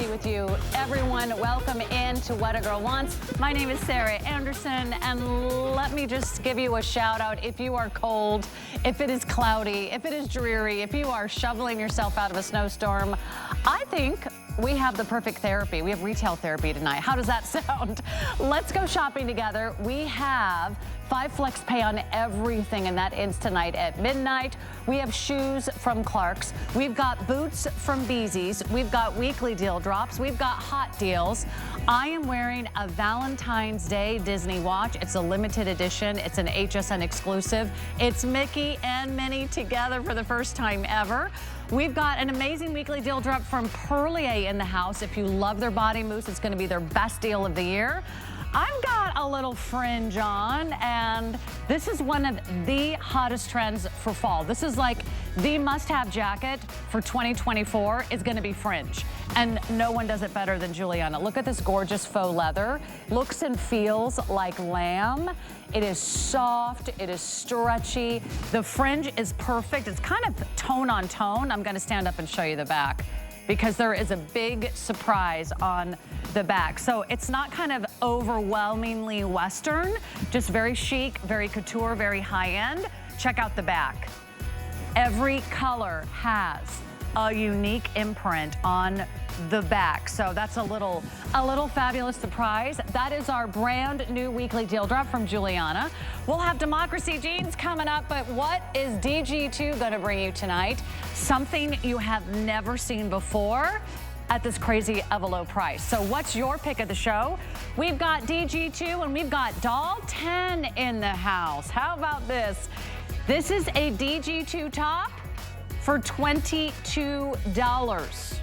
with you. Everyone, welcome into What a Girl Wants. My name is Sarah Anderson, and let me just give you a shout out. If you are cold, if it is cloudy, if it is dreary, if you are shoveling yourself out of a snowstorm, I think we have the perfect therapy. We have retail therapy tonight. How does that sound? Let's go shopping together. We have 5 flex pay on everything, and that ends tonight at midnight. We have shoes from Clark's. We've got boots from Beezy's. We've got weekly deal drops. We've got hot deals. I am wearing a Valentine's Day Disney watch. It's a limited edition. It's an HSN exclusive. It's Mickey and Minnie together for the first time ever. We've got an amazing weekly deal drop from Perlier in the house. If you love their body mousse, it's going to be their best deal of the year. I've got a little fringe on, and this is one of the hottest trends for fall. This is like the must-have jacket for 2024 is going to be fringe, and no one does it better than Juliana. Look at this gorgeous faux leather. Looks and feels like lamb. It is soft, it is stretchy. The fringe is perfect. It's kind of tone on tone. I'm going to stand up and show you the back, because there is a big surprise on the back. So it's not kind of overwhelmingly Western, just very chic, very couture, very high-end. Check out the back. Every color has a unique imprint on the back. So that's a little fabulous surprise. That is our brand new weekly deal drop from Juliana. We'll have Democracy Jeans coming up, but what is DG2 going to bring you tonight? Something you have never seen before at this crazy of a low price. So what's your pick of the show? We've got DG2 and we've got Doll 10 in the house. How about this? This is a DG2 top for $22.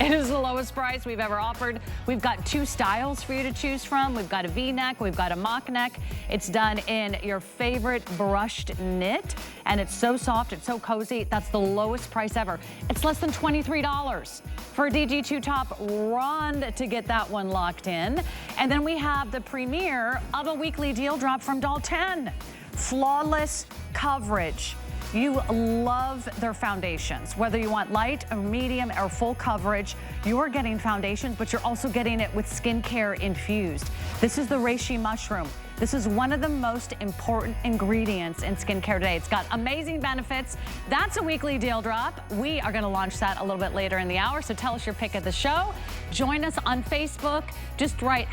It is the lowest price we've ever offered. We've got 2 styles for you to choose from. We've got a V-neck, we've got a mock neck. It's done in your favorite brushed knit, and it's so soft, it's so cozy. That's the lowest price ever. It's less than $23 for a DG2 top. Run to get that one locked in. And then we have the premiere of a weekly deal drop from Doll 10. Flawless coverage. You love their foundations. Whether you want light or medium or full coverage, you are getting foundations, but you're also getting it with skincare infused. This is the reishi mushroom. This is one of the most important ingredients in skincare today. It's got amazing benefits. That's a weekly deal drop. We are going to launch that a little bit later in the hour, so tell us your pick of the show. Join us on Facebook. Just write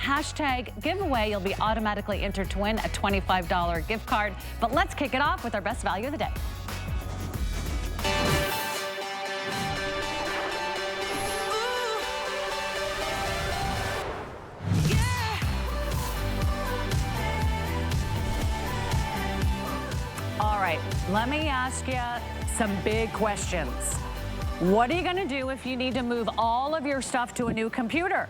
#giveaway. You'll be automatically entered to win a $25 gift card. But let's kick it off with our best value of the day. All right, let me ask you some big questions. What are you gonna do if you need to move all of your stuff to a new computer?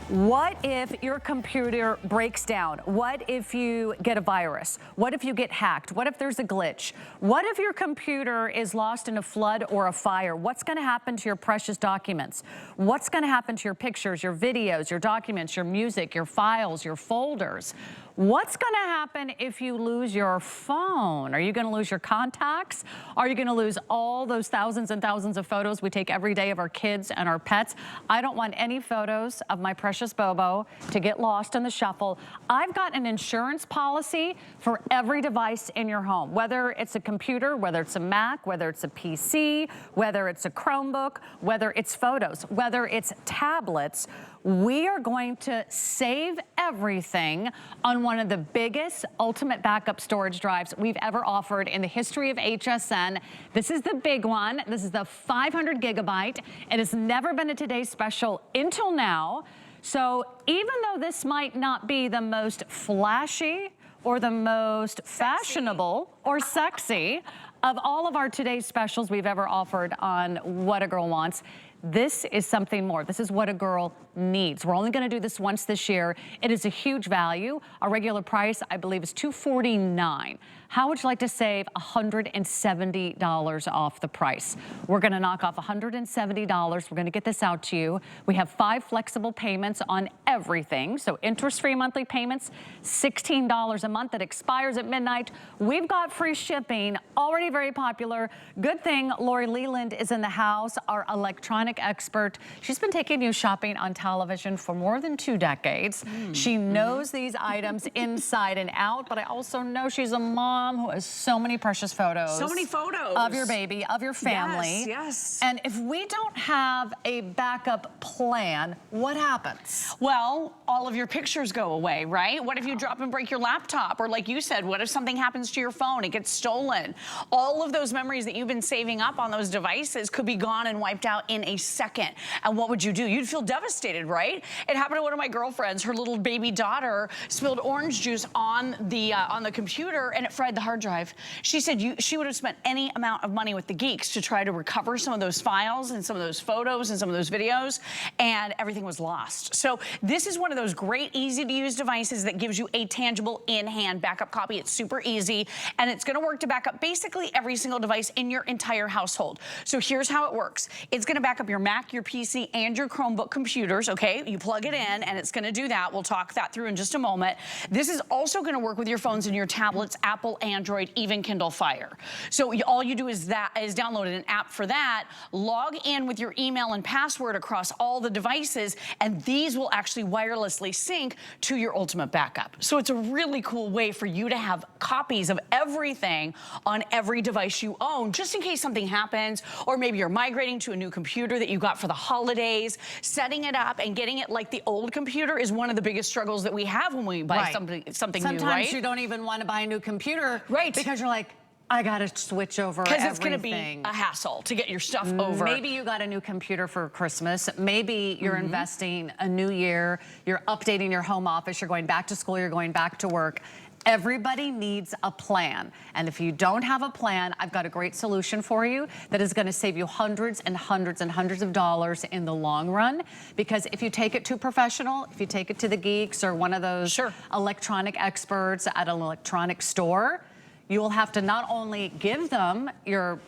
What if your computer breaks down? What if you get a virus? What if you get hacked? What if there's a glitch? What if your computer is lost in a flood or a fire? What's gonna happen to your precious documents? What's gonna happen to your pictures, your videos, your documents, your music, your files, your folders? What's gonna happen if you lose your phone? Are you gonna lose your contacts? Are you gonna lose all those thousands and thousands of photos we take every day of our kids and our pets? I don't want any photos of my precious Bobo to get lost in the shuffle. I've got an insurance policy for every device in your home, whether it's a computer, whether it's a Mac, whether it's a PC, whether it's a Chromebook, whether it's photos, whether it's tablets. We are going to save everything on one of the biggest ultimate backup storage drives we've ever offered in the history of HSN. This is the big one. This is the 500 gigabyte. It has never been a Today's Special until now. So even though this might not be the most flashy or the most fashionable or sexy of all of our Today's Specials we've ever offered on What a Girl Wants, this is something more. This is what a girl needs. We're only going to do this once this year. It is a huge value. Our regular price, I believe, is $249. How would you like to save $170 off the price? We're going to knock off $170. We're going to get this out to you. We have 5 flexible payments on everything. So interest-free monthly payments, $16 a month. That expires at midnight. We've got free shipping, already very popular. Good thing Lori Leland is in the house, our electronic electronic expert. She's been taking you shopping on television for more than 2 decades. She knows these items inside and out, but I also know she's a mom who has so many precious photos. So many photos. Of your baby, of your family. Yes. And if we don't have a backup plan, what happens? Well, all of your pictures go away, right? What if you drop and break your laptop? Or like you said, what if something happens to your phone? It gets stolen. All of those memories that you've been saving up on those devices could be gone and wiped out in a second. And what would you do? You'd feel devastated, right? It happened to one of my girlfriends. Her little baby daughter spilled orange juice on the computer and it fried the hard drive. She said she would have spent any amount of money with the geeks to try to recover some of those files and some of those photos and some of those videos, and everything was lost. So this is one of those great, easy to use devices that gives you a tangible in-hand backup copy. It's super easy, and it's gonna work to back up basically every single device in your entire household. So here's how it works. It's gonna back up your Mac, your PC, and your Chromebook computers, okay? You plug it in, and it's gonna do that. We'll talk that through in just a moment. This is also gonna work with your phones and your tablets, Apple, Android, even Kindle Fire. So all you do is download an app for that, log in with your email and password across all the devices, and these will actually wirelessly sync to your ultimate backup. So it's a really cool way for you to have copies of everything on every device you own, just in case something happens, or maybe you're migrating to a new computer that you got for the holidays. Setting it up and getting it like the old computer is one of the biggest struggles that we have when we buy something new, right? Sometimes you don't even want to buy a new computer, right? Because you're like, I gotta switch over because it's gonna be a hassle to get your stuff over. Maybe you got a new computer for Christmas. Maybe you're investing a new year. You're updating your home office. You're going back to school. You're going back to work. Everybody needs a plan. And if you don't have a plan, I've got a great solution for you that is gonna save you hundreds and hundreds and hundreds of dollars in the long run. Because if you take it to professional, if you take it to the geeks or one of those electronic experts at an electronic store, you will have to not only give them your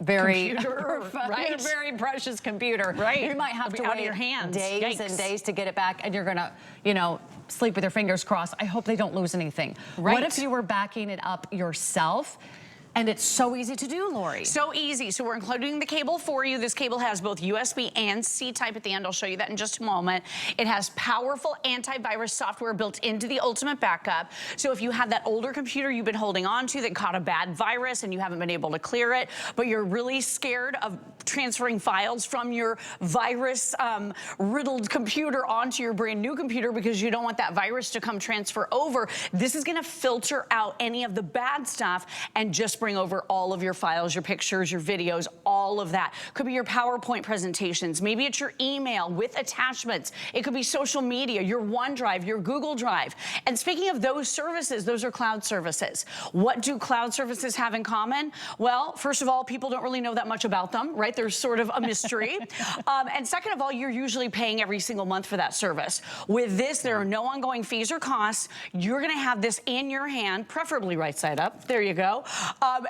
very your very precious computer. Right. You might have to wait out of your hands. days and days to get it back, and you're gonna, you know, sleep with your fingers crossed. I hope they don't lose anything. Right. What if you were backing it up yourself? And it's so easy to do, Lori. So easy. So we're including the cable for you. This cable has both USB and C-type at the end. I'll show you that in just a moment. It has powerful antivirus software built into the ultimate backup. So if you have that older computer you've been holding on to that caught a bad virus and you haven't been able to clear it, but you're really scared of transferring files from your virus riddled computer onto your brand new computer because you don't want that virus to come transfer over, this is gonna filter out any of the bad stuff and just bring over all of your files, your pictures, your videos, all of that. Could be your PowerPoint presentations. Maybe it's your email with attachments. It could be social media, your OneDrive, your Google Drive. And speaking of those services, those are cloud services. What do cloud services have in common? Well, first of all, people don't really know that much about them, right? They're sort of a mystery. And second of all, you're usually paying every single month for that service. With this, there are no ongoing fees or costs. You're gonna have this in your hand, preferably right side up. There you go.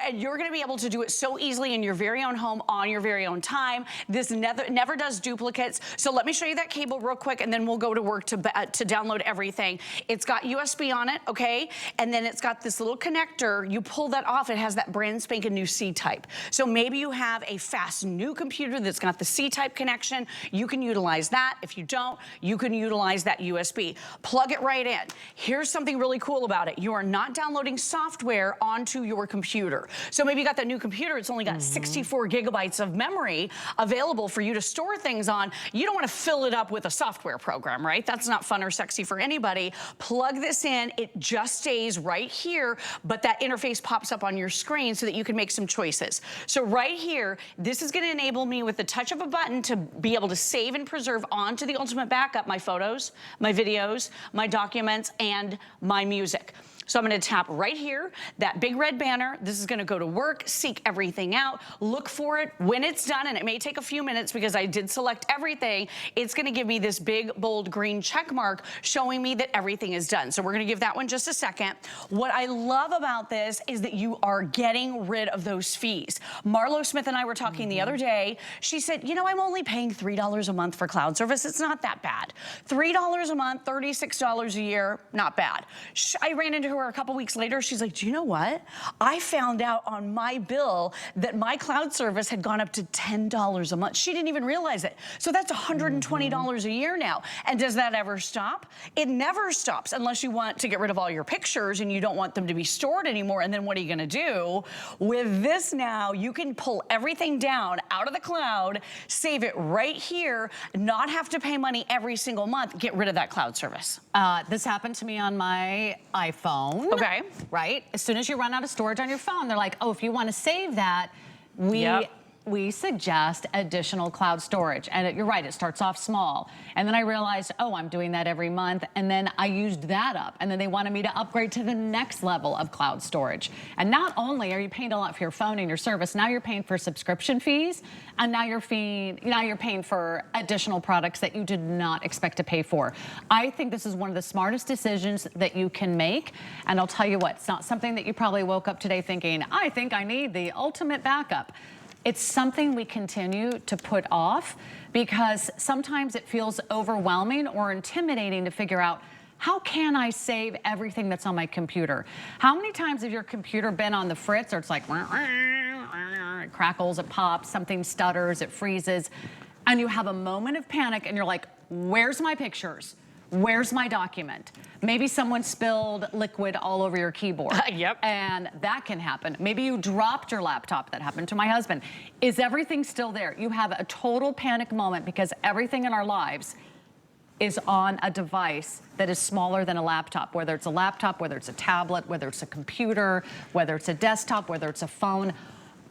And you're gonna be able to do it so easily in your very own home on your very own time. This never does duplicates. So let me show you that cable real quick and then we'll go to work to download everything. It's got USB on it, okay? And then it's got this little connector. You pull that off, it has that brand spanking new C-type. So maybe you have a fast new computer that's got the C-type connection. You can utilize that. If you don't, you can utilize that USB. Plug it right in. Here's something really cool about it. You are not downloading software onto your computer. So maybe you got that new computer, it's only got 64 gigabytes of memory available for you to store things on. You don't want to fill it up with a software program, right? That's not fun or sexy for anybody. Plug this in, it just stays right here, but that interface pops up on your screen so that you can make some choices. So right here, this is gonna enable me with the touch of a button to be able to save and preserve onto the ultimate backup my photos, my videos, my documents, and my music. So I'm gonna tap right here, that big red banner. This is gonna go to work, seek everything out, look for it when it's done, and it may take a few minutes because I did select everything. It's gonna give me this big, bold green check mark showing me that everything is done. So we're gonna give that one just a second. What I love about this is that you are getting rid of those fees. Marlo Smith and I were talking the other day. She said, you know, I'm only paying $3 a month for cloud service. It's not that bad. $3 a month, $36 a year, not bad. I ran into her to her a couple weeks later. She's like, do you know what? I found out on my bill that my cloud service had gone up to $10 a month. She didn't even realize it. So that's $120 a year now. And does that ever stop? It never stops unless you want to get rid of all your pictures and you don't want them to be stored anymore. And then what are you gonna do? With this now, you can pull everything down out of the cloud, save it right here, not have to pay money every single month, get rid of that cloud service. This happened to me on my iPhone. Okay. Right? As soon as you run out of storage on your phone, they're like, oh, if you want to save that, we suggest additional cloud storage. And you're right, it starts off small. And then I realized, oh, I'm doing that every month. And then I used that up. And then they wanted me to upgrade to the next level of cloud storage. And not only are you paying a lot for your phone and your service, now you're paying for subscription fees. And now you're paying for additional products that you did not expect to pay for. I think this is one of the smartest decisions that you can make. And I'll tell you what, it's not something that you probably woke up today thinking, I think I need the ultimate backup. It's something we continue to put off because sometimes it feels overwhelming or intimidating to figure out, how can I save everything that's on my computer? How many times have your computer been on the fritz, or it's like, it crackles, it pops, something stutters, it freezes, and you have a moment of panic and you're like, where's my pictures? Where's my document? Maybe someone spilled liquid all over your keyboard. Yep. And that can happen. Maybe you dropped your laptop. That happened to my husband. Is everything still there? You have a total panic moment because everything in our lives is on a device that is smaller than a laptop, whether it's a laptop, whether it's a tablet, whether it's a computer, whether it's a desktop, whether it's a phone.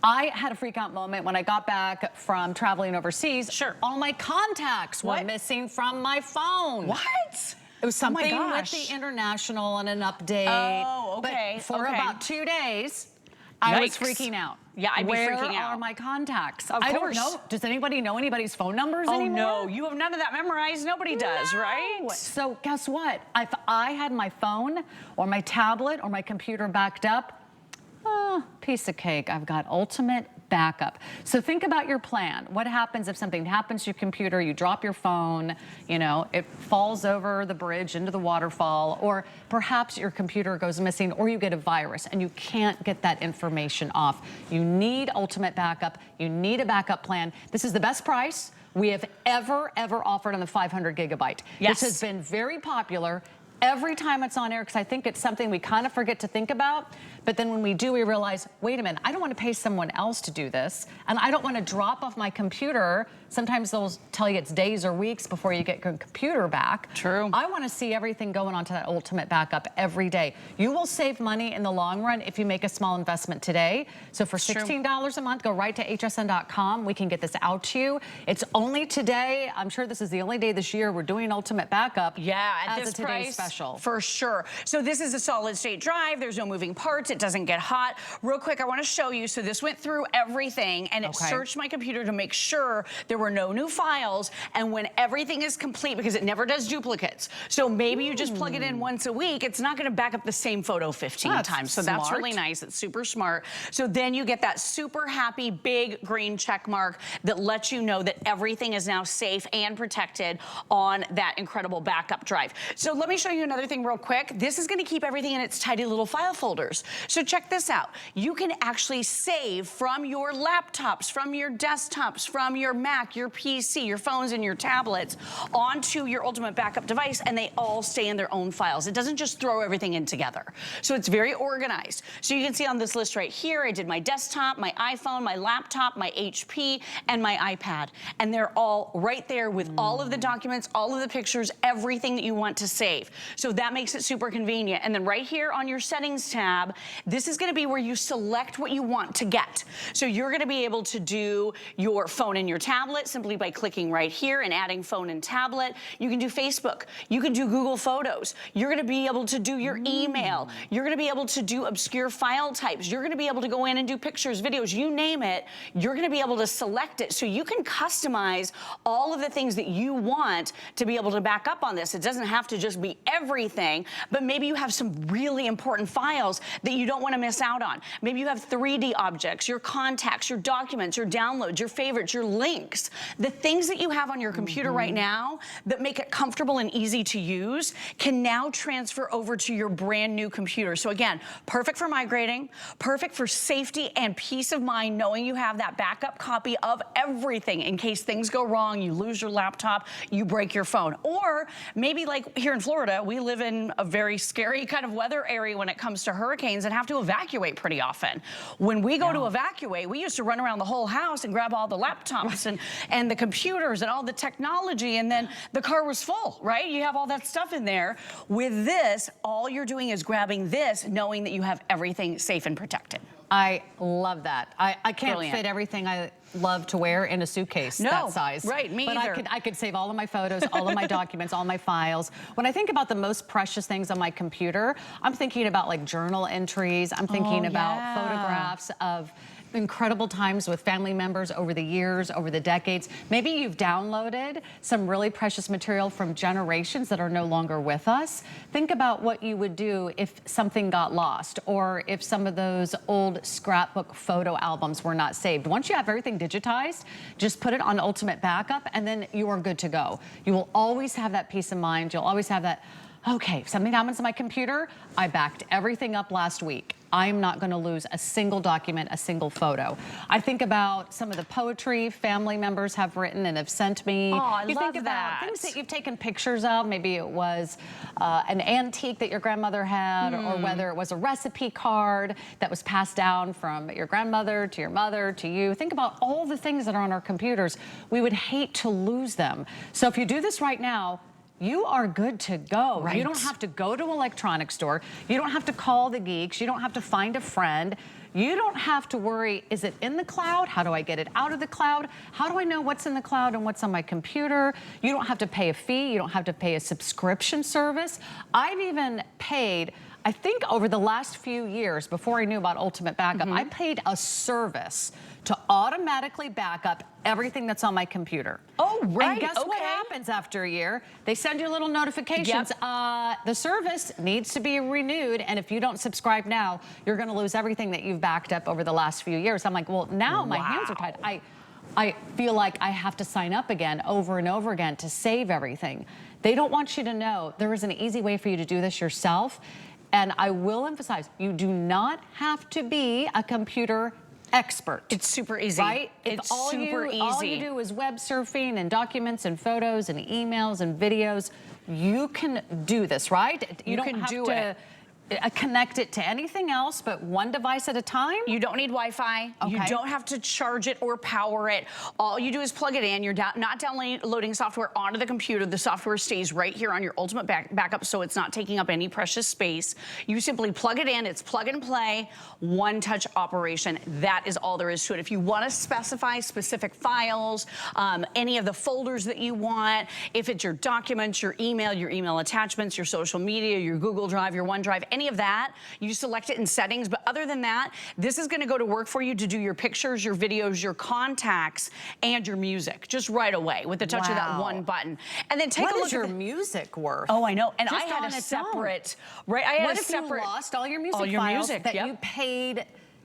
I had a freak out moment when I got back from traveling overseas. Sure. All my contacts were missing from my phone. What? It was something with the international and an update. Oh, okay. But for about 2 days, Yikes. I was freaking out. Yeah, I'd be freaking out. Where are my contacts? Of I don't course. know. Does anybody know anybody's phone numbers anymore? Oh, no. You have none of that memorized. Nobody does, right? So guess what? If I had my phone or my tablet or my computer backed up, piece of cake. I've got ultimate backup. So think about your plan. What happens if something happens to your computer, you drop your phone, you know, it falls over the bridge into the waterfall, or perhaps your computer goes missing, or you get a virus and you can't get that information off. You need ultimate backup. You need a backup plan. This is the best price we have ever offered on the 500 gigabyte. Yes. This has been very popular every time it's on air because I think it's something we kind of forget to think about. But then when we do, we realize, wait a minute, I don't want to pay someone else to do this. And I don't want to drop off my computer. Sometimes they'll tell you it's days or weeks before you get your computer back. True. I want to see everything going onto that ultimate backup every day. You will save money in the long run if you make a small investment today. So for $16 a month, go right to hsn.com. We can get this out to you. It's only today. I'm sure this is the only day this year we're doing ultimate backup. Yeah, at as this a today's price, special. for sure. So this is a solid state drive. There's no moving parts. It doesn't get hot. Real quick, I want to show you. So this went through everything and it searched my computer to make sure there were no new files. And when everything is complete, because it never does duplicates. So maybe you just plug it in once a week. It's not going to back up the same photo 15 times. So that's really nice. It's super smart. So then you get that super happy big green check mark that lets you know that everything is now safe and protected on that incredible backup drive. So let me show you another thing real quick. This is going to keep everything in its tidy little file folders. So check this out. You can actually save from your laptops, from your desktops, from your Mac, your PC, your phones, and your tablets onto your ultimate backup device, and they all stay in their own files. It doesn't just throw everything in together. So it's very organized. So you can see on this list right here, I did my desktop, my iPhone, my laptop, my HP, and my iPad. And they're all right there with all of the documents, all of the pictures, everything that you want to save. So that makes it super convenient. And then right here on your settings tab, this is going to be where you select what you want to get. So you're going to be able to do your phone and your tablet simply by clicking right here and adding phone and tablet. You can do Facebook. You can do Google Photos. You're going to be able to do your email. You're going to be able to do obscure file types. You're going to be able to go in and do pictures, videos, you name it. You're going to be able to select it so you can customize all of the things that you want to be able to back up on this. It doesn't have to just be everything, but maybe you have some really important files that you don't want to miss out on. Maybe you have 3D objects, your contacts, your documents, your downloads, your favorites, your links, the things that you have on your computer right now that make it comfortable and easy to use can now transfer over to your brand new computer. So again, perfect for migrating, perfect for safety and peace of mind, knowing you have that backup copy of everything in case things go wrong, you lose your laptop, you break your phone. Or maybe like here in Florida, we live in a very scary kind of weather area when it comes to hurricanes and have to evacuate pretty often. When we go to evacuate, we used to run around the whole house and grab all the laptops and the computers and all the technology, and then the car was full, right? You have all that stuff in there. With this, all you're doing is grabbing this, knowing that you have everything safe and protected. I love that. I can't Brilliant. fit everything I love to wear in a suitcase that size. Right, me but either. I could save all of my photos, all of my documents, all my files. When I think about the most precious things on my computer, I'm thinking about like journal entries. I'm thinking about photographs of incredible times with family members over the years, over the decades. Maybe you've downloaded some really precious material from generations that are no longer with us. Think about what you would do if something got lost, or if some of those old scrapbook photo albums were not saved. Once you have everything digitized, just put it on ultimate backup and then you are good to go. You will always have that peace of mind. You'll always have that, okay, if something happens to my computer, I backed everything up last week. I'm not going to lose a single document, a single photo. I think about some of the poetry family members have written and have sent me. Oh, I you love think that. about things that you've taken pictures of. Maybe it was an antique that your grandmother had, or whether it was a recipe card that was passed down from your grandmother to your mother to you. Think about all the things that are on our computers. We would hate to lose them. So if you do this right now, you are good to go. Right. You don't have to go to an electronics store. You don't have to call the geeks. You don't have to find a friend. You don't have to worry, is it in the cloud? How do I get it out of the cloud? How do I know what's in the cloud and what's on my computer? You don't have to pay a fee. You don't have to pay a subscription service. I've even paid, I think over the last few years, before I knew about Ultimate Backup, I paid a service to automatically back up everything that's on my computer. Oh, right. And guess what happens after a year? They send you little notifications. The service needs to be renewed, and if you don't subscribe now, you're going to lose everything that you've backed up over the last few years. I'm like, well, now my hands are tied. I feel like I have to sign up again over and over again to save everything. They don't want you to know there is an easy way for you to do this yourself. And I will emphasize, you do not have to be a computer expert. It's super easy. Right? It's all super easy. All you do is web surfing and documents and photos and emails and videos. You can do this, right? You don't have to connect it to anything else but one device at a time. You don't need Wi-Fi. You don't have to charge it or power it. All you do is plug it in. You're not downloading software onto the computer. The software stays right here on your Ultimate Backup, so it's not taking up any precious space. You simply plug it in. It's plug and play, one-touch operation. That is all there is to it. If you want to specify specific files, any of the folders that you want, if it's your documents, your email attachments, your social media, your Google Drive, your OneDrive, any of that, you select it in settings. But other than that, this is going to go to work for you to do your pictures, your videos, your contacts, and your music just right away with the touch of that one button. And then take a look at what is your music worth? Oh, I know. And just I had a separate, right? I had a separate. You lost all your music files that you paid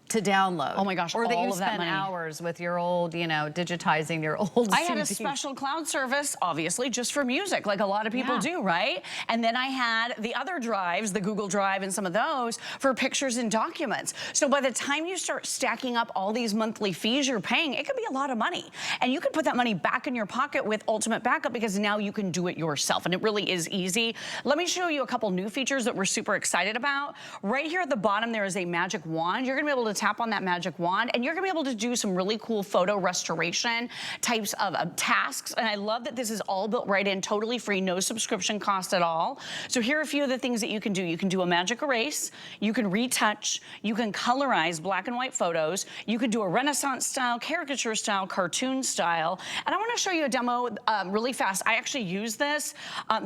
to download? Oh my gosh, or that all you of that spent money. hours with your old, you know, digitizing your old I had a CDs. special cloud service, obviously, just for music, like a lot of people do, right? And then I had the other drives, the Google Drive and some of those, for pictures and documents. So by the time you start stacking up all these monthly fees you're paying, it could be a lot of money. And you can put that money back in your pocket with Ultimate Backup because now you can do it yourself, and it really is easy. Let me show you a couple new features that we're super excited about. Right here at the bottom, there is a magic wand. You're gonna be able to tap on that magic wand, and you're gonna be able to do some really cool photo restoration types of tasks. And I love that this is all built right in, totally free, no subscription cost at all. So here are a few of the things that you can do. You can do a magic erase, you can retouch, you can colorize black and white photos, you could do a Renaissance style, caricature style, cartoon style. And I wanna show you a demo really fast. I actually used this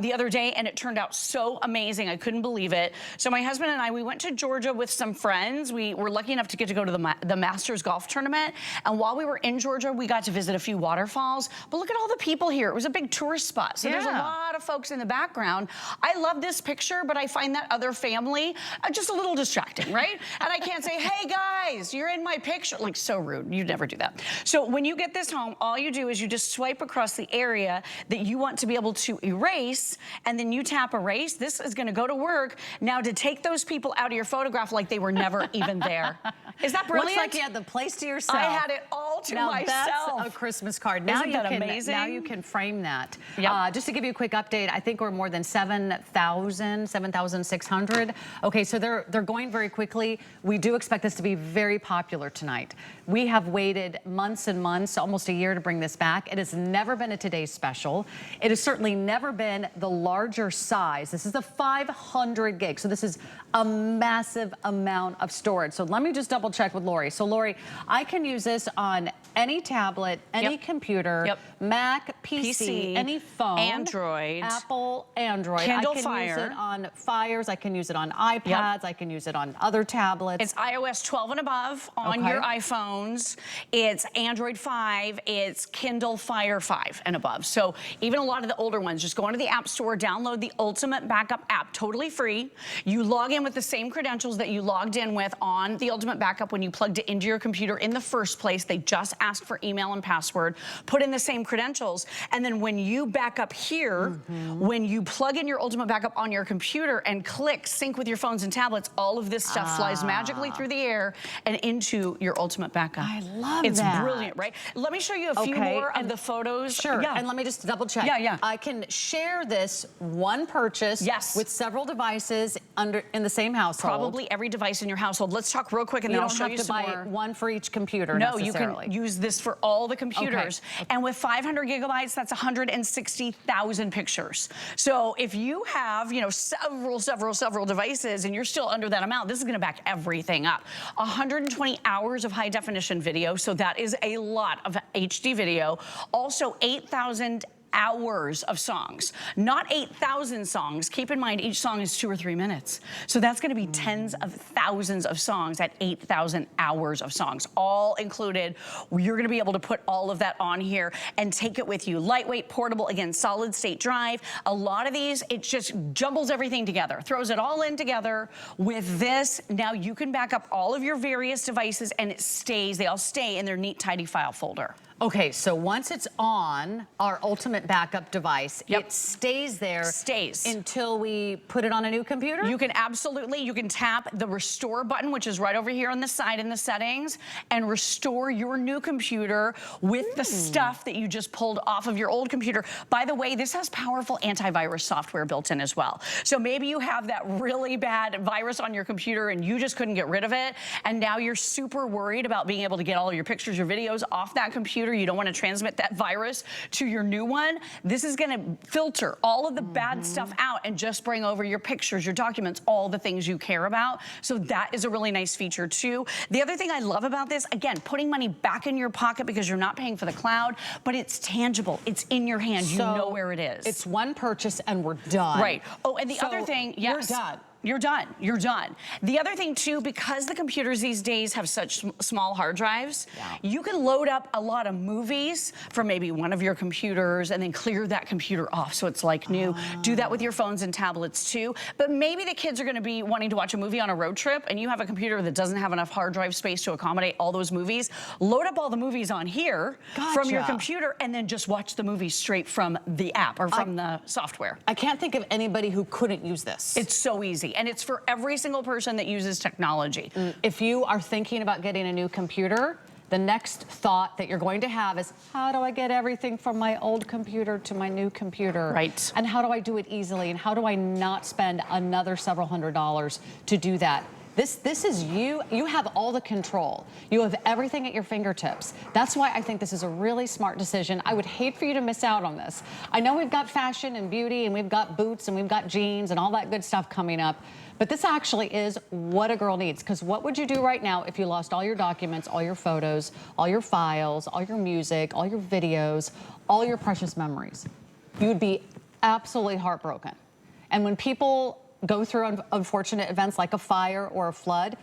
the other day, and it turned out so amazing. I couldn't believe it. So my husband and I, we went to Georgia with some friends. We were lucky enough to get get to go to the Masters golf tournament. And while we were in Georgia, we got to visit a few waterfalls. But look at all the people here. It was a big tourist spot. So there's a lot of folks in the background. I love this picture, but I find that other family just a little distracting, right? And I can't say, hey guys, you're in my picture. Like, so rude. You'd never do that. So when you get this home, all you do is you just swipe across the area that you want to be able to erase, and then you tap erase. This is going to go to work now to take those people out of your photograph like they were never even there. Is that brilliant? Looks like you had the place to yourself. I had it all to myself. That's a Christmas card. Now Isn't that amazing? Now you can frame that. Yep. Just to give you a quick update, I think we're more than 7,600. Okay, so they're going very quickly. We do expect this to be very popular tonight. We have waited months and months, almost a year, to bring this back. It has never been a today's special. It has certainly never been the larger size. This is the 500 gig. So this is a massive amount of storage. So let me just double check with Lori. So Lori, I can use this on any tablet, any computer, Mac, PC, any phone, Android, Apple, Android. Kindle I can Fire. use it on Fires. I can use it on iPads. I can use it on other tablets. It's iOS 12 and above on your iPhones. It's Android 5. It's Kindle Fire 5 and above. So even a lot of the older ones, just go into the App Store, download the Ultimate Backup app, totally free. You log in with the same credentials that you logged in with on the Ultimate Backup when you plugged it into your computer in the first place. They just ask for email and password, put in the same credentials, and then when you back up here, when you plug in your Ultimate Backup on your computer and click sync with your phones and tablets, all of this stuff flies magically through the air and into your Ultimate Backup. I love It's that. brilliant, right? Let me show you a few more of the photos. Sure, and let me just double check. I can share this one purchase with several devices in the same household. Probably every device in your household. Let's talk real quick and then I'll show you some more. You don't have to buy one for each computer No, you can use this for all the computers. Okay. And with 500 gigabytes, that's 160,000 pictures. So if you have, you know, several devices and you're still under that amount, this is gonna back everything up. 120 hours of high definition video, so that is a lot of HD video. Also 8,000 hours of songs, not 8,000 songs. Keep in mind, each song is 2 or 3 minutes. So that's gonna be tens of thousands of songs at 8,000 hours of songs, all included. You're gonna be able to put all of that on here and take it with you. Lightweight, portable, again, solid state drive. A lot of these, it just jumbles everything together, throws it all in together. With this, now you can back up all of your various devices and it stays, they all stay in their neat, tidy file folder. Okay, so once it's on our Ultimate Backup device, it stays there. Until we put it on a new computer? You can absolutely, you can tap the restore button, which is right over here on the side in the settings, and restore your new computer with the stuff that you just pulled off of your old computer. By the way, this has powerful antivirus software built in as well. So maybe you have that really bad virus on your computer and you just couldn't get rid of it, and now you're super worried about being able to get all your pictures, your videos off that computer. You don't want to transmit that virus to your new one. This is going to filter all of the bad stuff out and just bring over your pictures, your documents, all the things you care about. So that is a really nice feature too. The other thing I love about this, again, putting money back in your pocket because you're not paying for the cloud, but it's tangible. It's in your hand. You know where it is. It's one purchase and we're done. Right. Oh, and the other thing, yes. You're done. You're done. You're done. The other thing too, because the computers these days have such small hard drives, you can load up a lot of movies from maybe one of your computers and then clear that computer off so it's like new. Do that with your phones and tablets too. But maybe the kids are going to be wanting to watch a movie on a road trip and you have a computer that doesn't have enough hard drive space to accommodate all those movies. Load up all the movies on here from your computer and then just watch the movie straight from the app or from the software. I can't think of anybody who couldn't use this. It's so easy. And it's for every single person that uses technology. If you are thinking about getting a new computer, the next thought that you're going to have is, how do I get everything from my old computer to my new computer? Right. And how do I do it easily? And how do I not spend another several $100s to do that? This is you. You have all the control. You have everything at your fingertips. That's why I think this is a really smart decision. I would hate for you to miss out on this. I know we've got fashion and beauty and we've got boots and we've got jeans and all that good stuff coming up. But this actually is what a girl needs. Because what would you do right now if you lost all your documents, all your photos, all your files, all your music, all your videos, all your precious memories? You would be absolutely heartbroken. And when people go through unfortunate events like a fire or a flood,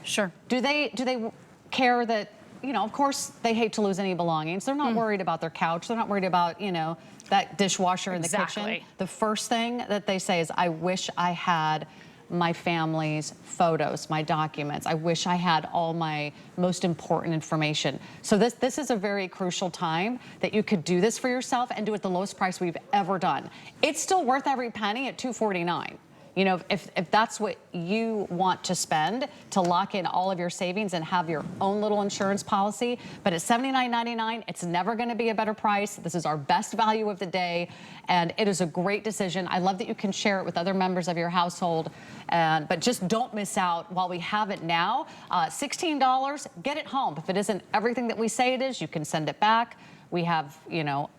do they care that, you know, of course they hate to lose any belongings. They're not worried about their couch. They're not worried about, you know, that dishwasher in the kitchen. The first thing that they say is, I wish I had my family's photos, my documents. I wish I had all my most important information. So this is a very crucial time that you could do this for yourself and do it the lowest price we've ever done. It's still worth every penny at $249. You know, if that's what you want to spend to lock in all of your savings and have your own little insurance policy, but at $79.99, it's never going to be a better price. This is our best value of the day, and it is a great decision. I love that you can share it with other members of your household, but just don't miss out while we have it now. $16, get it home. If it isn't everything that we say it is, you can send it back. We have, you know,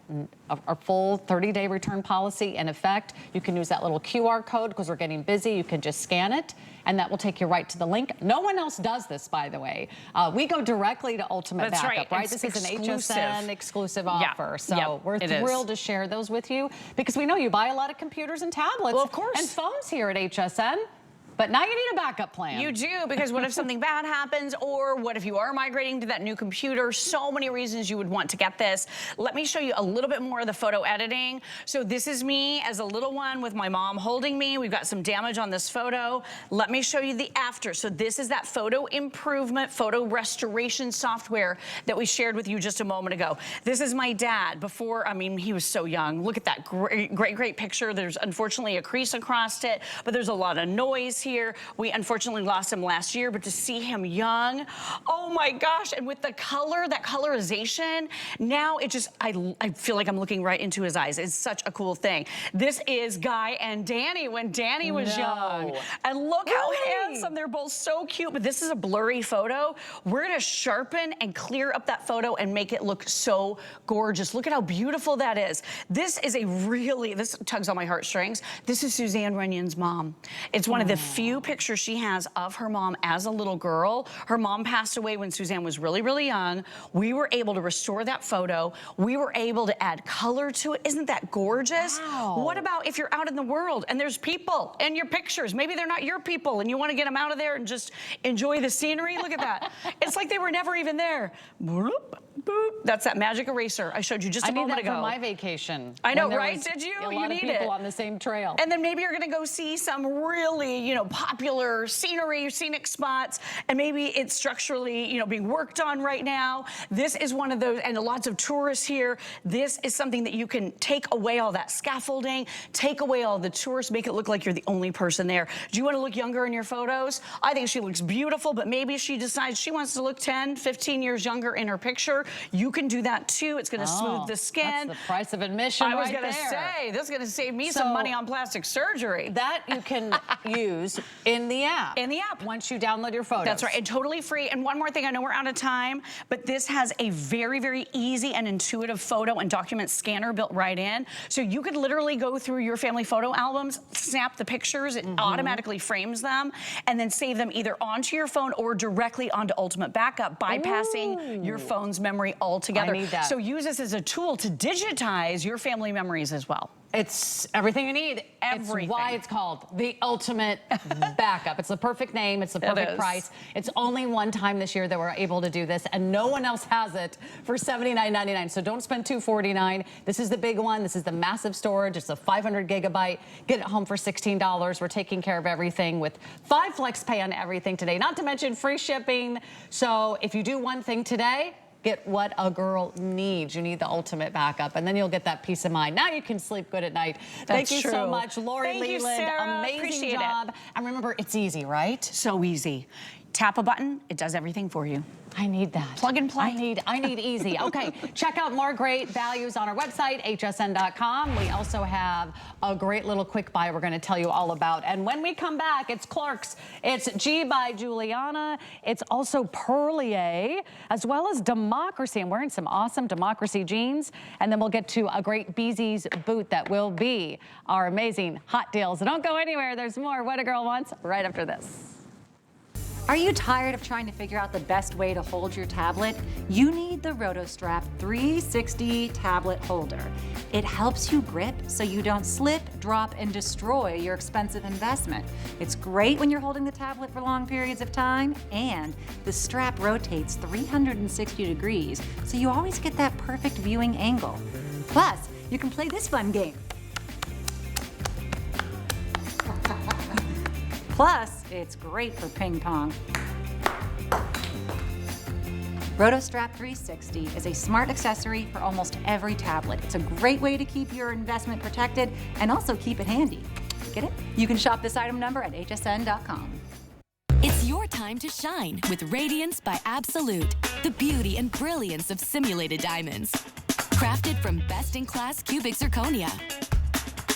a full 30-day return policy in effect. You can use that little QR code because we're getting busy. You can just scan it, and that will take you right to the link. No one else does this, by the way. We go directly to Ultimate Backup, right? This is an HSN exclusive offer. So we're thrilled to share those with you because we know you buy a lot of computers and tablets and phones here at HSN. But now you need a backup plan. You do, because what if something bad happens, or what if you are migrating to that new computer? So many reasons you would want to get this. Let me show you a little bit more of the photo editing. So this is me as a little one with my mom holding me. We've got some damage on this photo. Let me show you the after. So this is that photo improvement, photo restoration software that we shared with you just a moment ago. This is my dad before, I mean, he was so young. Look at that great picture. There's unfortunately a crease across it, but there's a lot of noise here. We unfortunately lost him last year, but to see him young, oh my gosh, and with the color, that colorization, now it just, I feel like I'm looking right into his eyes. It's such a cool thing. This is Guy and Danny when Danny was young. And look how handsome, they're both so cute, but this is a blurry photo. We're gonna sharpen and clear up that photo and make it look so gorgeous. Look at how beautiful that is. This is a really, this tugs on my heartstrings. This is Suzanne Runyon's mom. It's one of the few pictures she has of her mom as a little girl. Her mom passed away when Suzanne was really, really young. We were able to restore that photo. We were able to add color to it. Isn't that gorgeous? Wow. What about if you're out in the world and there's people in your pictures? Maybe they're not your people and you want to get them out of there and just enjoy the scenery. Look at that. It's like they were never even there. Boop, boop. That's that magic eraser I showed you just a moment ago. I need that for my vacation. I know, right? Did you? A lot of people on the same trail. And then maybe you're going to go see some really, you know, popular scenery, scenic spots, and maybe it's structurally, you know, being worked on right now. This is one of those, and lots of tourists here. This is something that you can take away all that scaffolding, take away all the tourists, make it look like you're the only person there. Do you want to look younger in your photos? I think she looks beautiful, but maybe she decides she wants to look 10, 15 years younger in her picture. You can do that too. It's going to smooth the skin. That's the price of admission. I was going to say, this is going to save me some money on plastic surgery. That you can use in the app. In the app. Once you download your photos. That's right, and totally free. And one more thing, I know we're out of time, but this has a very, very easy and intuitive photo and document scanner built right in. So you could literally go through your family photo albums, snap the pictures, it automatically frames them, and then save them either onto your phone or directly onto Ultimate Backup, bypassing your phone's memory altogether. I need that. So use this as a tool to digitize your family memories as well. It's everything you need. Everything. It's why it's called the Ultimate Backup. It's the perfect name. It's the perfect price. It's only one time this year that we're able to do this, and no one else has it for $79.99. So don't spend $249. This is the big one. This is the massive storage. It's a 500 gigabyte. Get it home for $16. We're taking care of everything with 5 flex pay on everything today, not to mention free shipping. So if you do one thing today, get what a girl needs. You need the Ultimate Backup, and then you'll get that peace of mind. Now you can sleep good at night. Thank you so much, Lori Leland. Sarah. Amazing job. And remember, it's easy, right? So easy. Tap a button, it does everything for you. I need that. Plug and play. I need easy. Okay, check out more great values on our website, hsn.com. We also have a great little quick buy we're going to tell you all about. And when we come back, it's Clark's. It's G by Juliana. It's also Perlier, as well as Democracy. I'm wearing some awesome Democracy jeans. And then we'll get to a great Beezy's boot that will be our amazing hot deals. Don't go anywhere. There's more What a Girl Wants right after this. Are you tired of trying to figure out the best way to hold your tablet? You need the RotoStrap 360 tablet holder. It helps you grip so you don't slip, drop, and destroy your expensive investment. It's great when you're holding the tablet for long periods of time, and the strap rotates 360 degrees, so you always get that perfect viewing angle. Plus, you can play this fun game. Plus, it's great for ping pong. RotoStrap 360 is a smart accessory for almost every tablet. It's a great way to keep your investment protected and also keep it handy. Get it? You can shop this item number at hsn.com. It's your time to shine with Radiance by Absolute, the beauty and brilliance of simulated diamonds. Crafted from best-in-class cubic zirconia,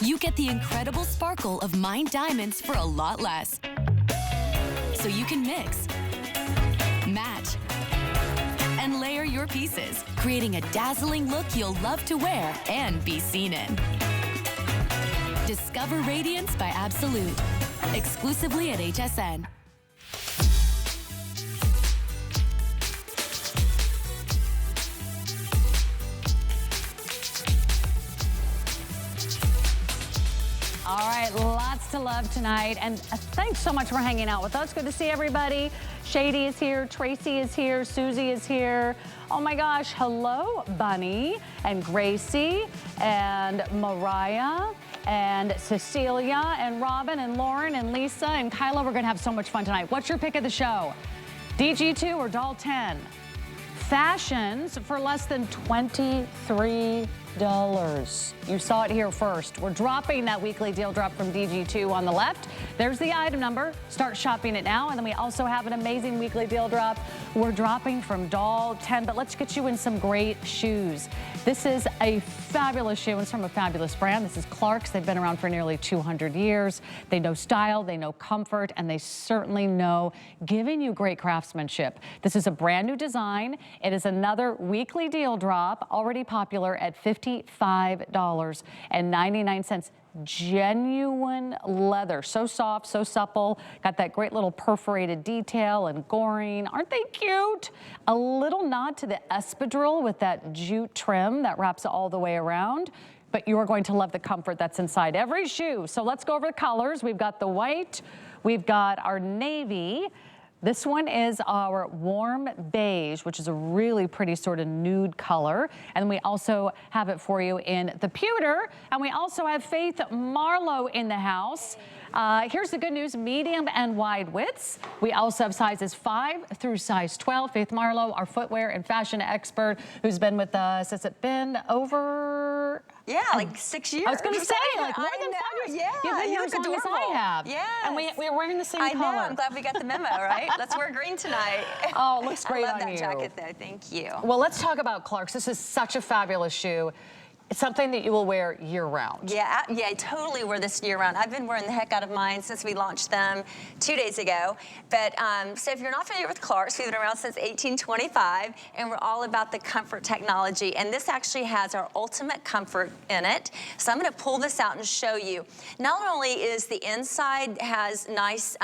you get the incredible sparkle of mined diamonds for a lot less. So you can mix, match, and layer your pieces, creating a dazzling look you'll love to wear and be seen in. Discover Radiance by Absolute, exclusively at HSN. All right, lots to love tonight. And thanks so much for hanging out with us. Good to see everybody. Shady is here, Tracy is here, Susie is here. Oh my gosh, hello, Bunny and Gracie and Mariah and Cecilia and Robin and Lauren and Lisa and Kyla. We're gonna have so much fun tonight. What's your pick of the show? DG2 or Doll 10? Fashions for less than $23. You saw it here first. We're dropping that weekly deal drop from DG2 on the left. There's the item number. Start shopping it now. And then we also have an amazing weekly deal drop. We're dropping from Doll 10, but let's get you in some great shoes. This is a fabulous shoe. It's from a fabulous brand. This is Clark's. They've been around for nearly 200 years. They know style, they know comfort, and they certainly know giving you great craftsmanship. This is a brand new design. It is another weekly deal drop, already popular at $55.99. Genuine leather, so soft, so supple, got that great little perforated detail and goring. Aren't they cute? A little nod to the espadrille with that jute trim that wraps all the way around, but you are going to love the comfort that's inside every shoe. So let's go over the colors. We've got the white, we've got our navy. This one is our warm beige, which is a really pretty sort of nude color. And we also have it for you in the pewter. And we also have Faith Marlowe in the house. Here's the good news, medium and wide widths. We also have sizes 5 through size 12. Faith Marlowe, our footwear and fashion expert, who's been with us. Has it been over? Yeah, like 6 years. I was going to say, like more than 5 years. Yeah, You've been here as long as I have. Yeah. And we're wearing the same color. I know, I'm glad we got the memo, right? Let's wear green tonight. Oh, it looks great on you. I love that jacket though, thank you. Well, let's talk about Clark's. This is such a fabulous shoe. It's something that you will wear year-round. Yeah, I totally wear this year-round. I've been wearing the heck out of mine since we launched them 2 days ago. But so if you're not familiar with Clark's, we've been around since 1825, and we're all about the comfort technology. And this actually has our ultimate comfort in it. So I'm going to pull this out and show you. Not only is the inside has nice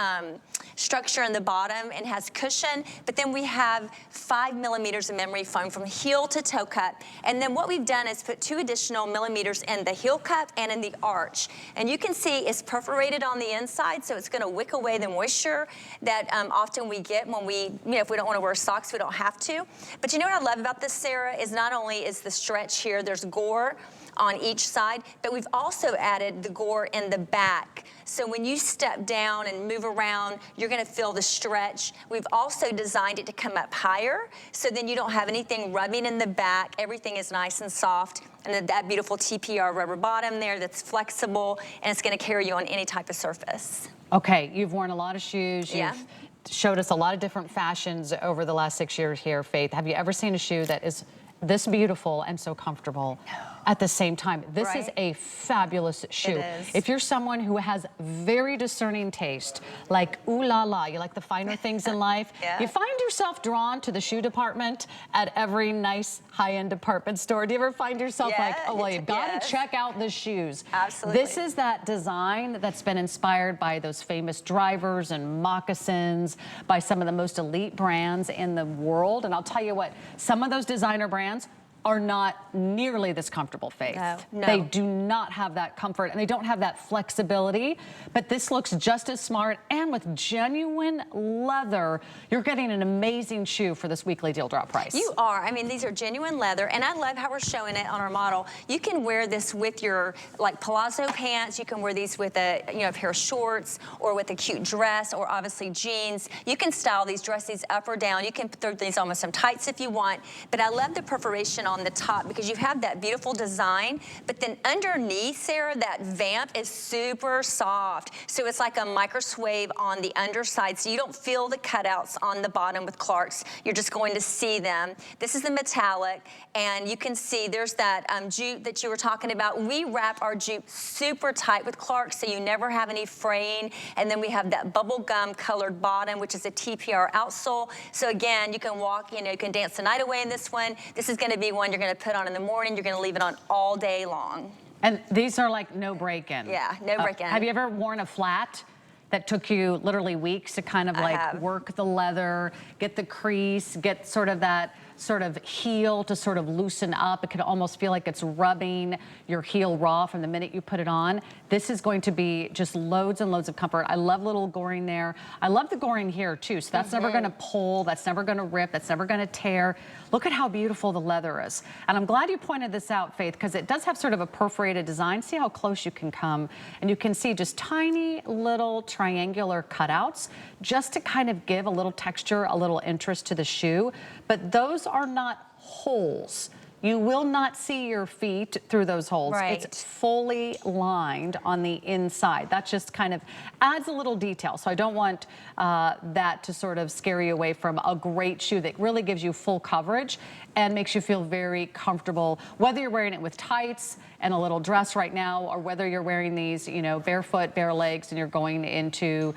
structure in the bottom and has cushion, but then we have 5 millimeters of memory foam from heel to toe cup. And then what we've done is put 2 additional millimeters in the heel cup and in the arch. And you can see it's perforated on the inside, so it's going to wick away the moisture that often we get when we, if we don't want to wear socks, we don't have to. But you know what I love about this, Sarah, is not only is the stretch here, there's gore on each side, but we've also added the gore in the back. So when you step down and move around, you're gonna feel the stretch. We've also designed it to come up higher, so then you don't have anything rubbing in the back. Everything is nice and soft. And then that beautiful TPR rubber bottom there that's flexible, and it's gonna carry you on any type of surface. Okay, you've worn a lot of shoes. You've showed us a lot of different fashions over the last 6 years here, Faith. Have you ever seen a shoe that is this beautiful and so comfortable? No. at the same time. This is Right. a fabulous shoe. It is. If you're someone who has very discerning taste, like ooh la la, you like the finer things in life, Yeah. you find yourself drawn to the shoe department at every nice high-end department store. Do you ever find yourself like, oh, well, you gotta Yes. check out the shoes? Absolutely. This is that design that's been inspired by those famous drivers and moccasins, by some of the most elite brands in the world. And I'll tell you what, some of those designer brands are not nearly this comfortable, Faith. No. They do not have that comfort and they don't have that flexibility, but this looks just as smart, and with genuine leather, you're getting an amazing shoe for this weekly deal drop price. You are. I mean, these are genuine leather, and I love how we're showing it on our model. You can wear this with your like palazzo pants. You can wear these with a a pair of shorts, or with a cute dress, or obviously jeans. You can style these, dress these up or down. You can throw these on with some tights if you want. But I love the perforation on the top because you have that beautiful design. But then underneath, Sarah, that vamp is super soft. So it's like a micro suede on the underside, so you don't feel the cutouts on the bottom with Clarks. You're just going to see them. This is the metallic, and you can see there's that jute that you were talking about. We wrap our jute super tight with Clarks, so you never have any fraying. And then we have that bubble gum colored bottom, which is a TPR outsole. So again, you can walk, you can dance the night away in this one. This is going to be one you're going to put on in the morning. You're going to leave it on all day long. And these are like no break-in. Yeah, no break-in. Have you ever worn a flat that took you literally weeks to kind of like work the leather, get the crease, get sort of that sort of heel to sort of loosen up? It could almost feel like it's rubbing your heel raw from the minute you put it on. This is going to be just loads and loads of comfort. I love little goring there. I love the goring here too. So that's never going to pull, that's never going to rip, that's never going to tear. Look at how beautiful the leather is. And I'm glad you pointed this out, Faith, because it does have sort of a perforated design. See how close you can come, and you can see just tiny little triangular cutouts just to kind of give a little texture, a little interest to the shoe. But those are not holes. You will not see your feet through those holes. Right. It's fully lined on the inside. That just kind of adds a little detail. So I don't want that to sort of scare you away from a great shoe that really gives you full coverage and makes you feel very comfortable, whether you're wearing it with tights and a little dress right now, or whether you're wearing these, barefoot, bare legs, and you're going into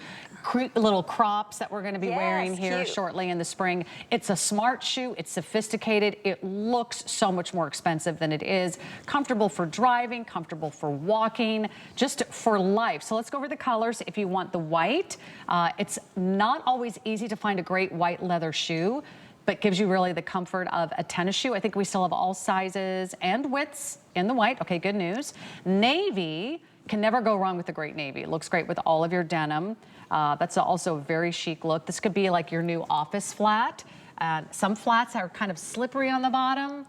little crops that we're going to be wearing here shortly in the spring. It's a smart shoe. It's sophisticated. It looks so much more expensive than it is. Comfortable for driving, comfortable for walking, just for life. So let's go over the colors. If you want the white, it's not always easy to find a great white leather shoe, but gives you really the comfort of a tennis shoe. I think we still have all sizes and widths in the white. Okay, good news. Navy, can never go wrong with the great navy. It looks great with all of your denim. That's also a very chic look. This could be like your new office flat. Some flats are kind of slippery on the bottom.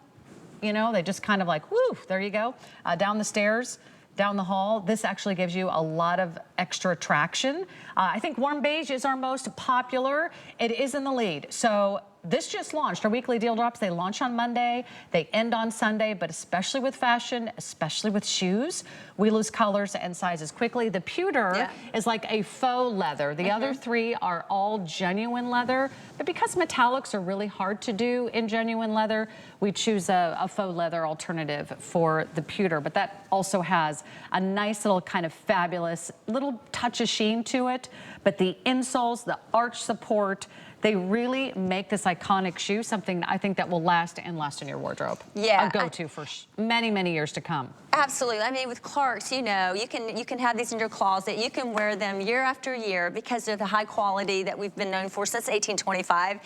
They just kind of like, woo, there you go. Down the stairs, down the hall. This actually gives you a lot of extra traction. I think warm beige is our most popular. It is in the lead. So this just launched. Our weekly deal drops, they launch on Monday, they end on Sunday, but especially with fashion, especially with shoes, we lose colors and sizes quickly. The pewter is like a faux leather. The other three are all genuine leather, but because metallics are really hard to do in genuine leather, we choose a faux leather alternative for the pewter, but that also has a nice little kind of fabulous little touch of sheen to it. But the insoles, the arch support, they really make this iconic shoe something I think that will last and last in your wardrobe. Yeah. A go-to for many, many years to come. Absolutely. I mean, with Clarks, you can have these in your closet. You can wear them year after year because of the high quality that we've been known for since 1825.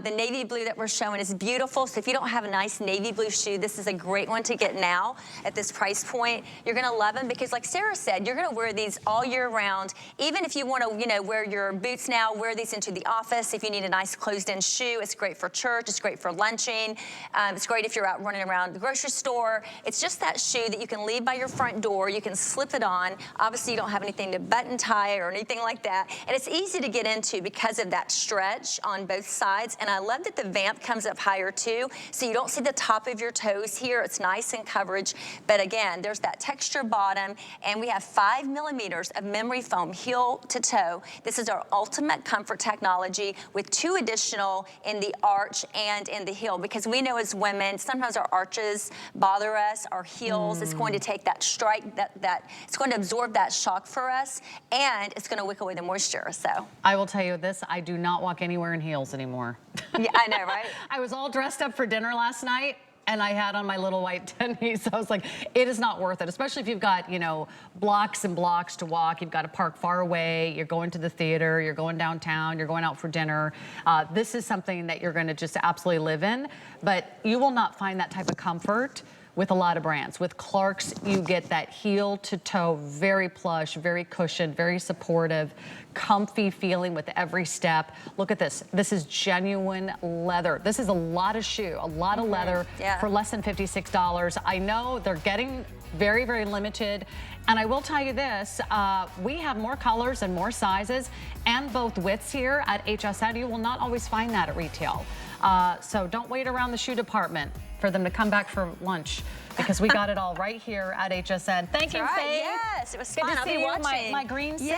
The navy blue that we're showing is beautiful. So if you don't have a nice navy blue shoe, this is a great one to get now at this price point. You're going to love them because, like Sarah said, you're going to wear these all year round. Even if you want to, wear your boots now, wear these into the office. If you need a nice closed-in shoe, it's great for church. It's great for lunching. It's great if you're out running around the grocery store. It's just that shoe that that you can leave by your front door. You can slip it on. Obviously, you don't have anything to button tie or anything like that. And it's easy to get into because of that stretch on both sides. And I love that the vamp comes up higher too, so you don't see the top of your toes here. It's nice in coverage. But again, there's that texture bottom, and we have 5 millimeters of memory foam heel to toe. This is our ultimate comfort technology with 2 additional in the arch and in the heel, because we know as women, sometimes our arches bother us, our heels. It's going to take that strike, it's going to absorb that shock for us, and it's going to wick away the moisture. So I will tell you this, I do not walk anywhere in heels anymore. yeah, I know, right? I was all dressed up for dinner last night, and I had on my little white tennies. So I was like, it is not worth it, especially if you've got, you know, blocks and blocks to walk. You've got to park far away. You're going to the theater. You're going downtown. You're going out for dinner. This is something that you're going to just absolutely live in. But you will not find that type of comfort with a lot of brands. With Clark's, you get that heel to toe, very plush, very cushioned, very supportive, comfy feeling with every step. Look at this. This is genuine leather. This is a lot of shoe, a lot of leather for less than $56. I know they're getting very, very limited. And I will tell you this, we have more colors and more sizes and both widths here at HSN. You will not always find that at retail. So don't wait around the shoe department for them to come back for lunch, because we got it all right here at HSN. Thank you, Faye. Yes, it was fun. Good to see you, my green sister.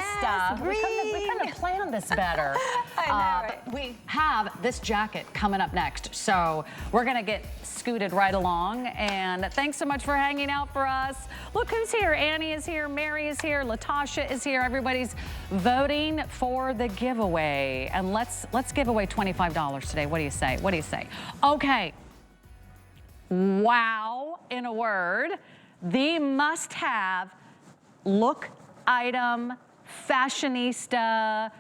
We couldn't have planned this better. I know, right? But we have this jacket coming up next, so we're gonna get scooted right along. And thanks so much for hanging out for us. Look who's here. Annie is here, Mary is here, Latasha is here. Everybody's voting for the giveaway. And let's give away $25 today. What do you say? What do you say? Okay. Wow, in a word, the must-have look item, fashionista,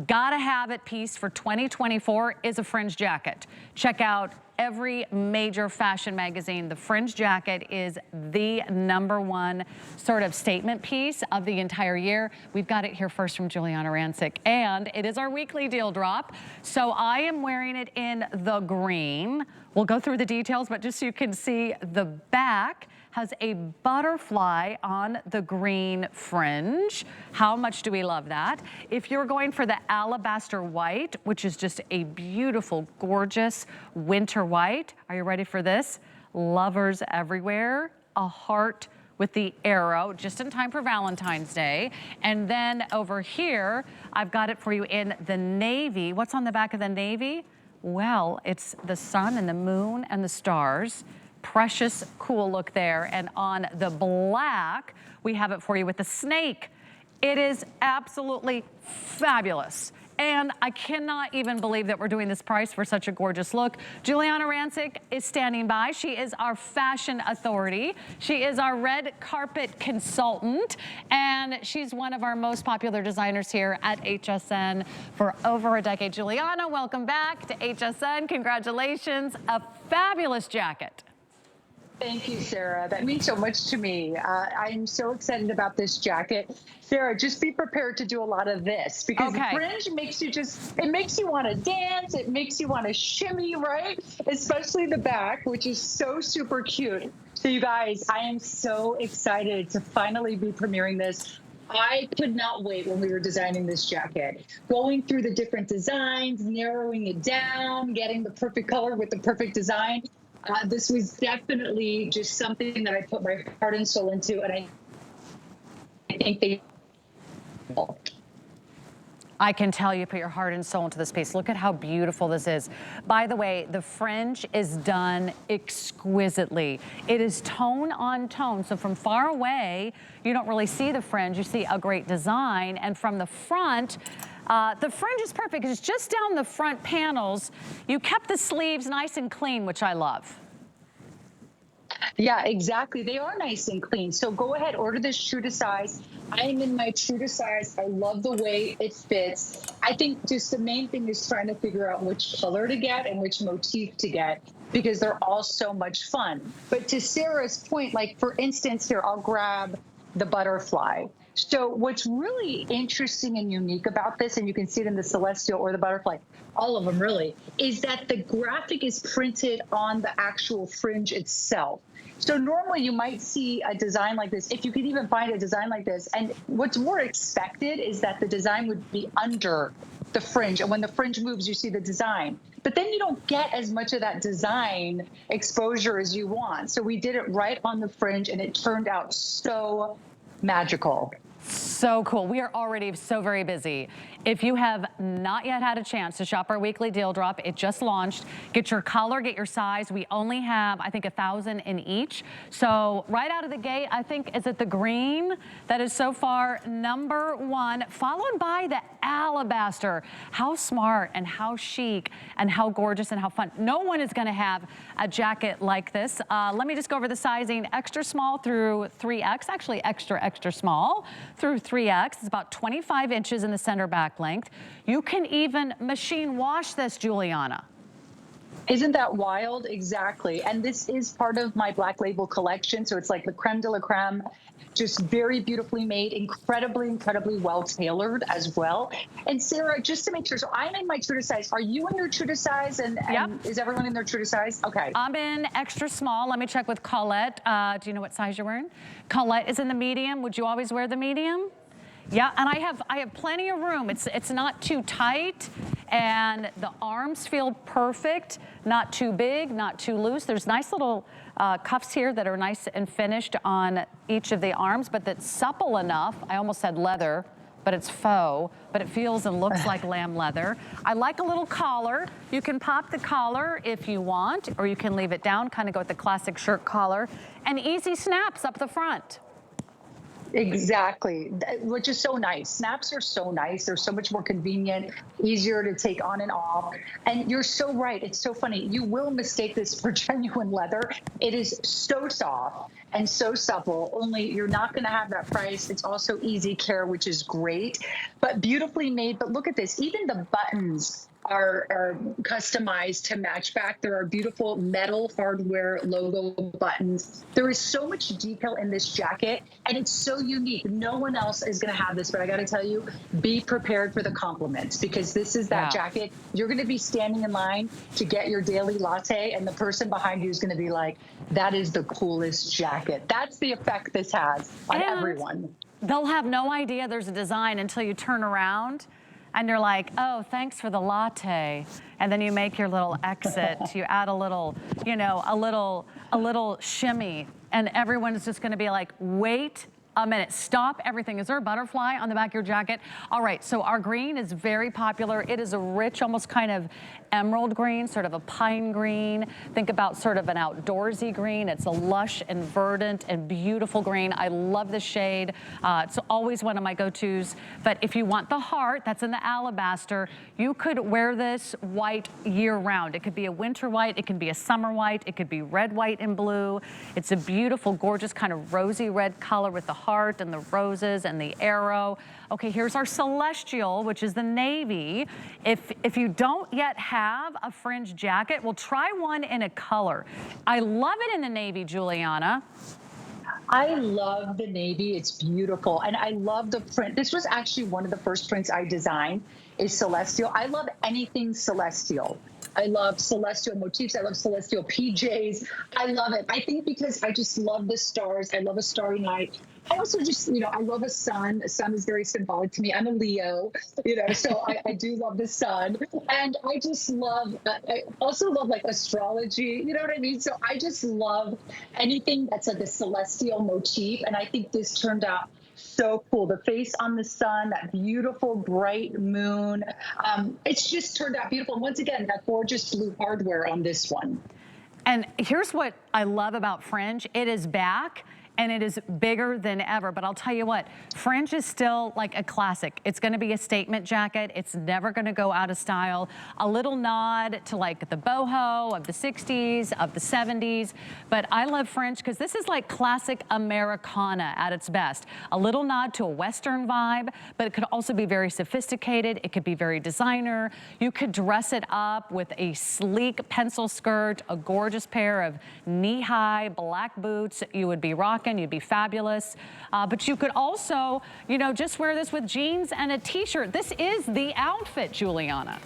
gotta have it piece for 2024 is a fringe jacket. Check out every major fashion magazine. The fringe jacket is the #1 sort of statement piece of the entire year. We've got it here first from Juliana Rancic, and it is our weekly deal drop. So I am wearing it in the green. We'll go through the details, but just so you can see, the back has a butterfly on the green fringe. How much do we love that? If you're going for the alabaster white, which is just a beautiful, gorgeous winter white, are you ready for this? Lovers everywhere, a heart with the arrow, just in time for Valentine's Day. And then over here, I've got it for you in the navy. What's on the back of the navy? Well, it's the sun and the moon and the stars. Precious, cool look there. And on the black, we have it for you with the snake. It is absolutely fabulous. And I cannot even believe that we're doing this price for such a gorgeous look. Juliana Rancic is standing by. She is our fashion authority. She is our red carpet consultant. And she's one of our most popular designers here at HSN for over a decade. Juliana, welcome back to HSN. Congratulations. A fabulous jacket. Thank you, Sarah. That means so much to me. I'm so excited about this jacket. Sarah, just be prepared to do a lot of this, because the fringe makes you it makes you want to dance. It makes you want to shimmy, right? Especially the back, which is so super cute. So you guys, I am so excited to finally be premiering this. I could not wait when we were designing this jacket. Going through the different designs, narrowing it down, getting the perfect color with the perfect design. This was definitely just something that I put my heart and soul into, and I think they. I can tell you put your heart and soul into this piece. Look at how beautiful this is. By the way, the fringe is done exquisitely. It is tone on tone. So from far away, you don't really see the fringe. You see a great design. And from the front, the fringe is perfect. It's just down the front panels. You kept the sleeves nice and clean, which I love. Yeah, exactly. They are nice and clean. So go ahead, order this true to size. I am in my true to size. I love the way it fits. I think just the main thing is trying to figure out which color to get and which motif to get, because they're all so much fun. But to Sarah's point, like for instance here, I'll grab the butterfly. So what's really interesting and unique about this, and you can see it in the Celestial or the Butterfly, all of them really, is that the graphic is printed on the actual fringe itself. So normally you might see a design like this, if you could even find a design like this, and what's more expected is that the design would be under the fringe, and when the fringe moves, you see the design. But then you don't get as much of that design exposure as you want. So we did it right on the fringe, and it turned out so magical. So cool. We are already so very busy. If you have not yet had a chance to shop our weekly deal drop, it just launched. Get your color, get your size. We only have, I think, 1,000 in each. So right out of the gate, I think, is it the green that is so far #1, followed by the alabaster. How smart and how chic and how gorgeous and how fun. No one is going to have a jacket like this. Let me just go over the sizing. Extra small through 3X, actually extra, extra small through 3X. It's about 25 inches in the center back length. You can even machine wash this, Juliana. Isn't that wild? Exactly. And this is part of my Black Label collection. So it's like the creme de la creme, just very beautifully made, incredibly, incredibly well tailored as well. And Sarah, just to make sure, so I'm in my true to size. Are you in your true to size? And is everyone in their true to size? Okay. I'm in extra small. Let me check with Colette. Do you know what size you're wearing? Colette is in the medium. Would you always wear the medium? Yeah, and I have plenty of room. It's not too tight, and the arms feel perfect. Not too big, not too loose. There's nice little cuffs here that are nice and finished on each of the arms, but that's supple enough. I almost said leather, but it's faux, but it feels and looks like lamb leather. I like a little collar. You can pop the collar if you want, or you can leave it down, kind of go with the classic shirt collar, and easy snaps up the front. Exactly, which is so nice. Snaps are so nice. They're so much more convenient, easier to take on and off. And you're so right. It's so funny. You will mistake this for genuine leather. It is so soft and so supple, only you're not going to have that price. It's also easy care, which is great, but beautifully made. But look at this. Even the buttons are customized to match back. There are beautiful metal hardware logo buttons. There is so much detail in this jacket, and it's so unique. No one else is going to have this, but I got to tell you, be prepared for the compliments, because this is that jacket. You're going to be standing in line to get your daily latte, and the person behind you is going to be like, that is the coolest jacket. That's the effect this has on everyone. They'll have no idea there's a design until you turn around and you're like, oh, thanks for the latte. And then you make your little exit. You add a little, you know, a little shimmy. And everyone's just gonna be like, wait a minute, stop everything. Is there a butterfly on the back of your jacket? All right, so our green is very popular. It is a rich, almost kind of emerald green, sort of a pine green. Think about sort of an outdoorsy green. It's a lush and verdant and beautiful green. I love the shade. It's always one of my go-tos. But if you want the heart, that's in the alabaster, you could wear this white year-round. It could be a winter white, it can be a summer white, it could be red, white, and blue. It's a beautiful, gorgeous kind of rosy red color with the heart and the roses and the arrow. Okay, here's our Celestial, which is the navy. If you don't yet have a fringe jacket, well, try one in a color. I love it in the navy, Juliana. I love the navy. It's beautiful. And I love the print. This was actually one of the first prints I designed, is Celestial. I love anything Celestial. I love Celestial motifs. I love Celestial PJs. I love it. I think because I just love the stars. I love a starry night. I also just, you know, I love a sun. A sun is very symbolic to me. I'm a Leo, you know, so I do love the sun. And I just love, I also love like astrology, you know what I mean? So I just love anything that's like a celestial motif. And I think this turned out so cool. The face on the sun, that beautiful bright moon. It's just turned out beautiful. And once again, that gorgeous blue hardware on this one. And here's what I love about fringe. It is back. And it is bigger than ever. But I'll tell you what, fringe is still like a classic. It's gonna be a statement jacket. It's never gonna go out of style. A little nod to like the boho of the 60s, of the 70s. But I love fringe because this is like classic Americana at its best. A little nod to a Western vibe, but it could also be very sophisticated. It could be very designer. You could dress it up with a sleek pencil skirt, a gorgeous pair of knee-high black boots. You would be rocking rocking. You'd be fabulous. But you could also, you know, just wear this with jeans and a t-shirt. This is the outfit, Juliana.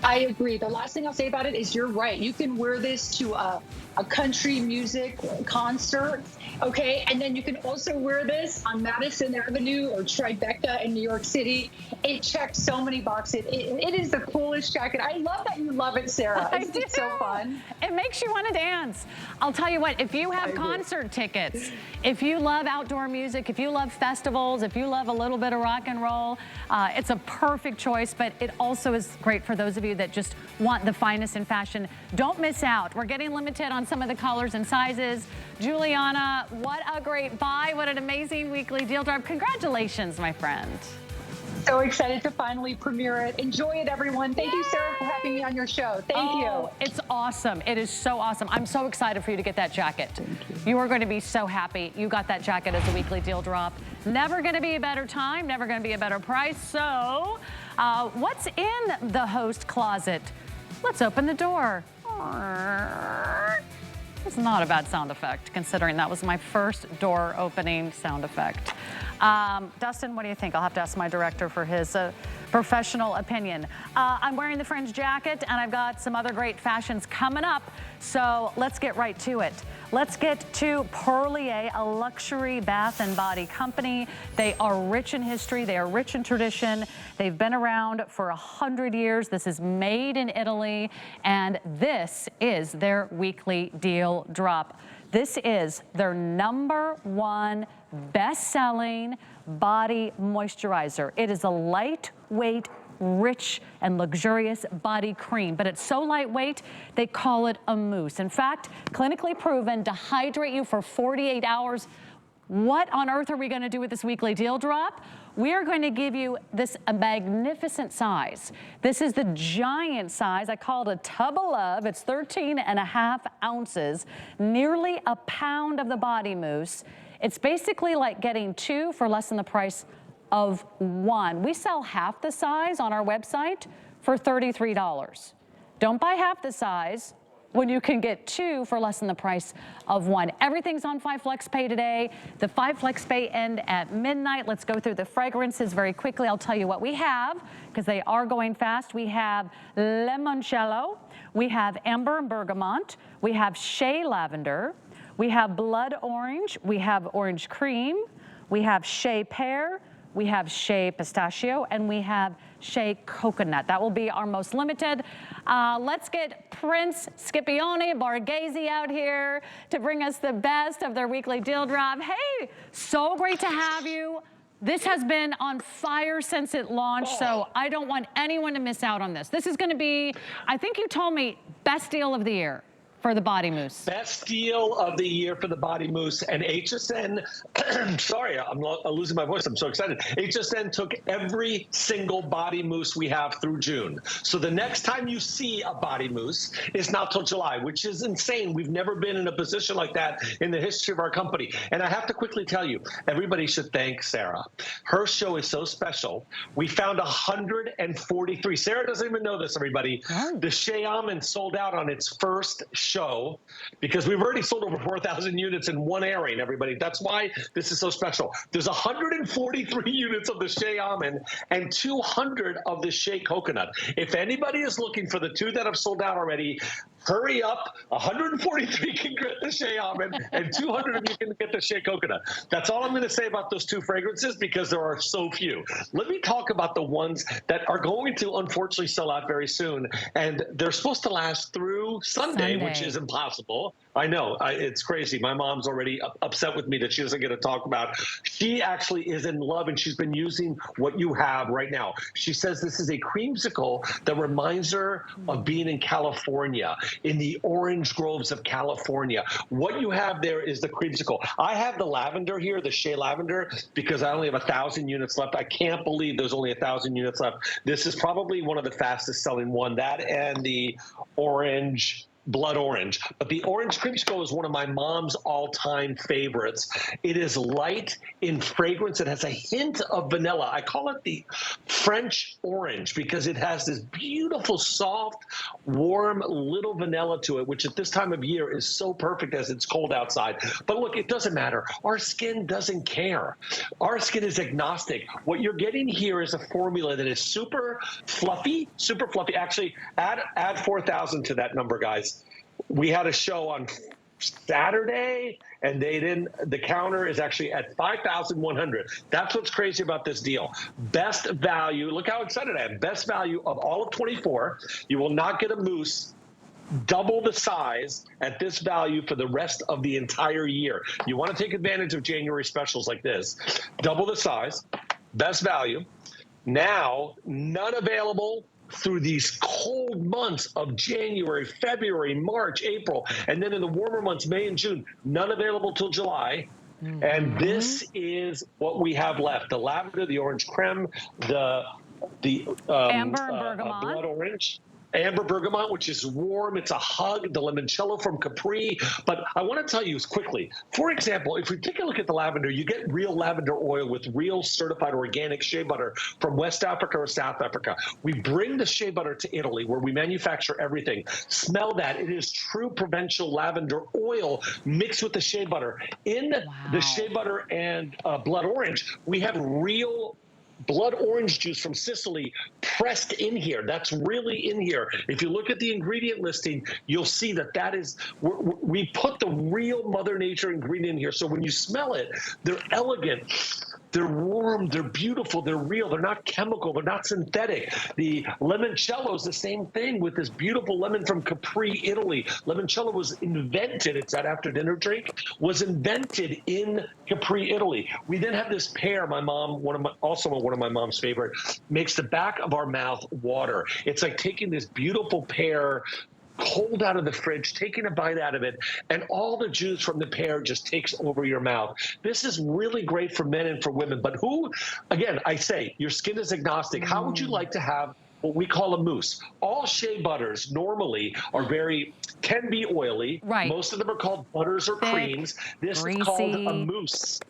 I agree. The last thing I'll say about it is you're right. You can wear this to a country music concert, okay? And then you can also wear this on Madison Avenue or Tribeca in New York City. It checks so many boxes. It is the coolest jacket. I love that you love it, Sarah. Isn't it so fun? It makes you want to dance. I'll tell you what, if you have concert tickets, if you love outdoor music, if you love festivals, if you love a little bit of rock and roll, it's a perfect choice, but it also is great for those of you that just want the finest in fashion. Don't miss out. We're getting limited on some of the colors and sizes. Juliana, what a great buy. What an amazing weekly deal drop. Congratulations, my friend. So excited to finally premiere it. Enjoy it, everyone. Thank you, Sarah, for having me on your show. Thank you. It's awesome. It is so awesome. I'm so excited for you to get that jacket. You are going to be so happy you got that jacket as a weekly deal drop. Never going to be a better time, never going to be a better price. So what's in the host closet? Let's open the door. It's not a bad sound effect, considering that was my first door opening sound effect. Dustin, what do you think? I'll have to ask my director for his professional opinion. I'm wearing the Fringe jacket, and I've got some other great fashions coming up, so let's get right to it. Let's get to Perlier, a luxury bath and body company. They are rich in history. They are rich in tradition. They've been around for 100 years. This is made in Italy, and this is their weekly deal drop. This is their #1 best-selling body moisturizer. It is a lightweight, rich and luxurious body cream, but it's so lightweight they call it a mousse. In fact, clinically proven to hydrate you for 48 hours. What on earth are we going to do with this weekly deal drop? We are going to give you this a magnificent size. This is the giant size. I call it a tub of love. It's 13.5 ounces, nearly a pound of the body mousse. It's basically like getting 2 for less than the price of 1. We sell half the size on our website for $33. Don't buy half the size when you can get 2 for less than the price of 1. Everything's on 5 Flex Pay today. The 5 Flex Pay end at midnight. Let's go through the fragrances very quickly. I'll tell you what we have, because they are going fast. We have Limoncello. We have Amber and Bergamot. We have Shea Lavender. We have Blood Orange. We have Orange Cream. We have Shea Pear. We have Shea Pistachio, and we have Shea Coconut. That will be our most limited. Let's get Prince Scipione Borghese out here to bring us the best of their weekly deal drop. Hey, so great to have you. This has been on fire since it launched, so I don't want anyone to miss out on this. This is gonna be, I think you told me, best deal of the year for the body mousse. Best deal of the year for the body mousse. And HSN, sorry, I'm losing my voice. I'm so excited. HSN took every single body mousse we have through June. So the next time you see a body mousse is not till July, which is insane. We've never been in a position like that in the history of our company. And I have to quickly tell you, everybody should thank Sarah. Her show is so special. We found 143. Sarah doesn't even know this, everybody. Oh. The Shea Almond sold out on its first show because we've already sold over 4,000 units in one airing, everybody. That's why this is so special. There's 143 units of the Shea Almond and 200 of the Shea Coconut. If anybody is looking for the 2 that have sold out already, hurry up. 143 can get the Shea Almond and 200 of you can get the Shea Coconut. That's all I'm going to say about those 2 fragrances because there are so few. Let me talk about the ones that are going to unfortunately sell out very soon. And they're supposed to last through Sunday. Which is impossible. I know, it's crazy. My mom's already upset with me that she doesn't get to talk about. She actually is in love, and she's been using what you have right now. She says this is a creamsicle that reminds her of being in California, in the orange groves of California. What you have there is the creamsicle. I have the lavender here, the Shea Lavender, because I only have 1,000 units left. I can't believe there's only 1,000 units left. This is probably one of the fastest selling one. That and the orange blood orange. But the orange creamsicle is one of my mom's all-time favorites. It is light in fragrance. It has a hint of vanilla. I call it the French orange because it has this beautiful, soft, warm, little vanilla to it, which at this time of year is so perfect as it's cold outside. But look, it doesn't matter. Our skin doesn't care. Our skin is agnostic. What you're getting here is a formula that is super fluffy, super fluffy. Actually, add 4,000 to that number, guys. We had a show on Saturday, and the counter is actually at 5,100. That's what's crazy about this deal. Best value. Look how excited I am. Best value of all of 24. You will not get a mousse double the size at this value for the rest of the entire year. You want to take advantage of January specials like this. Double the size, best value. Now, none available through these cold months of January, February, March, April, and then in the warmer months, May and June, none available till July. And this is what we have left: the lavender, the orange creme, the amber and bergamot, blood orange. Amber bergamot, which is warm. It's a hug. The limoncello from Capri. But I want to tell you quickly, for example, if we take a look at the lavender, you get real lavender oil with real certified organic shea butter from West Africa or South Africa. We bring the shea butter to Italy where we manufacture everything. Smell that. It is true provincial lavender oil mixed with the shea butter. In the shea butter and blood orange, we have real blood orange juice from Sicily pressed in here. That's really in here. If you look at the ingredient listing, you'll see that is, we put the real Mother Nature ingredient in here. So when you smell it, they're elegant. They're warm, they're beautiful, they're real, they're not chemical, they're not synthetic. The limoncello is the same thing with this beautiful lemon from Capri, Italy. Limoncello was invented, it's that after dinner drink, was invented in Capri, Italy. We then have this pear, my mom, also one of my mom's favorite, makes the back of our mouth water. It's like taking this beautiful pear, cold out of the fridge, taking a bite out of it, and all the juice from the pear just takes over your mouth. This is really great for men and for women. But again, I say, your skin is agnostic. How would you like to have what we call a mousse? All shea butters normally can be oily. Right. Most of them are called butters or creams. This greasy. Is called a mousse.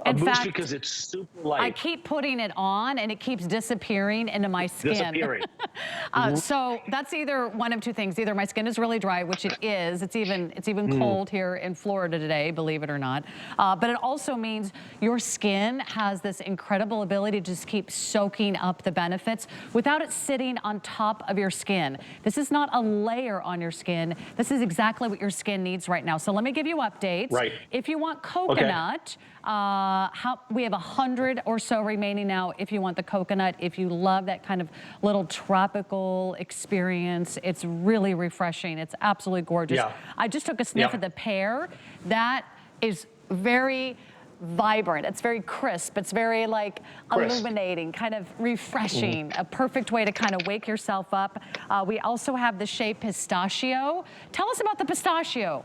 In fact, because it's super light. I keep putting it on and it keeps disappearing into my skin. Disappearing. So that's either one of two things. Either my skin is really dry, which it is. It's even cold here in Florida today, believe it or not. But it also means your skin has this incredible ability to just keep soaking up the benefits without it sitting on top of your skin. This is not a layer on your skin. This is exactly what your skin needs right now. So let me give you updates. Right. If you want coconut, we have 100 or so remaining now if you want the coconut. If you love that kind of little tropical experience, it's really refreshing. It's absolutely gorgeous. Yeah. I just took a sniff of the pear. That is very vibrant. It's very crisp. It's very illuminating, kind of refreshing, a perfect way to kind of wake yourself up. We also have the shea pistachio. Tell us about the pistachio.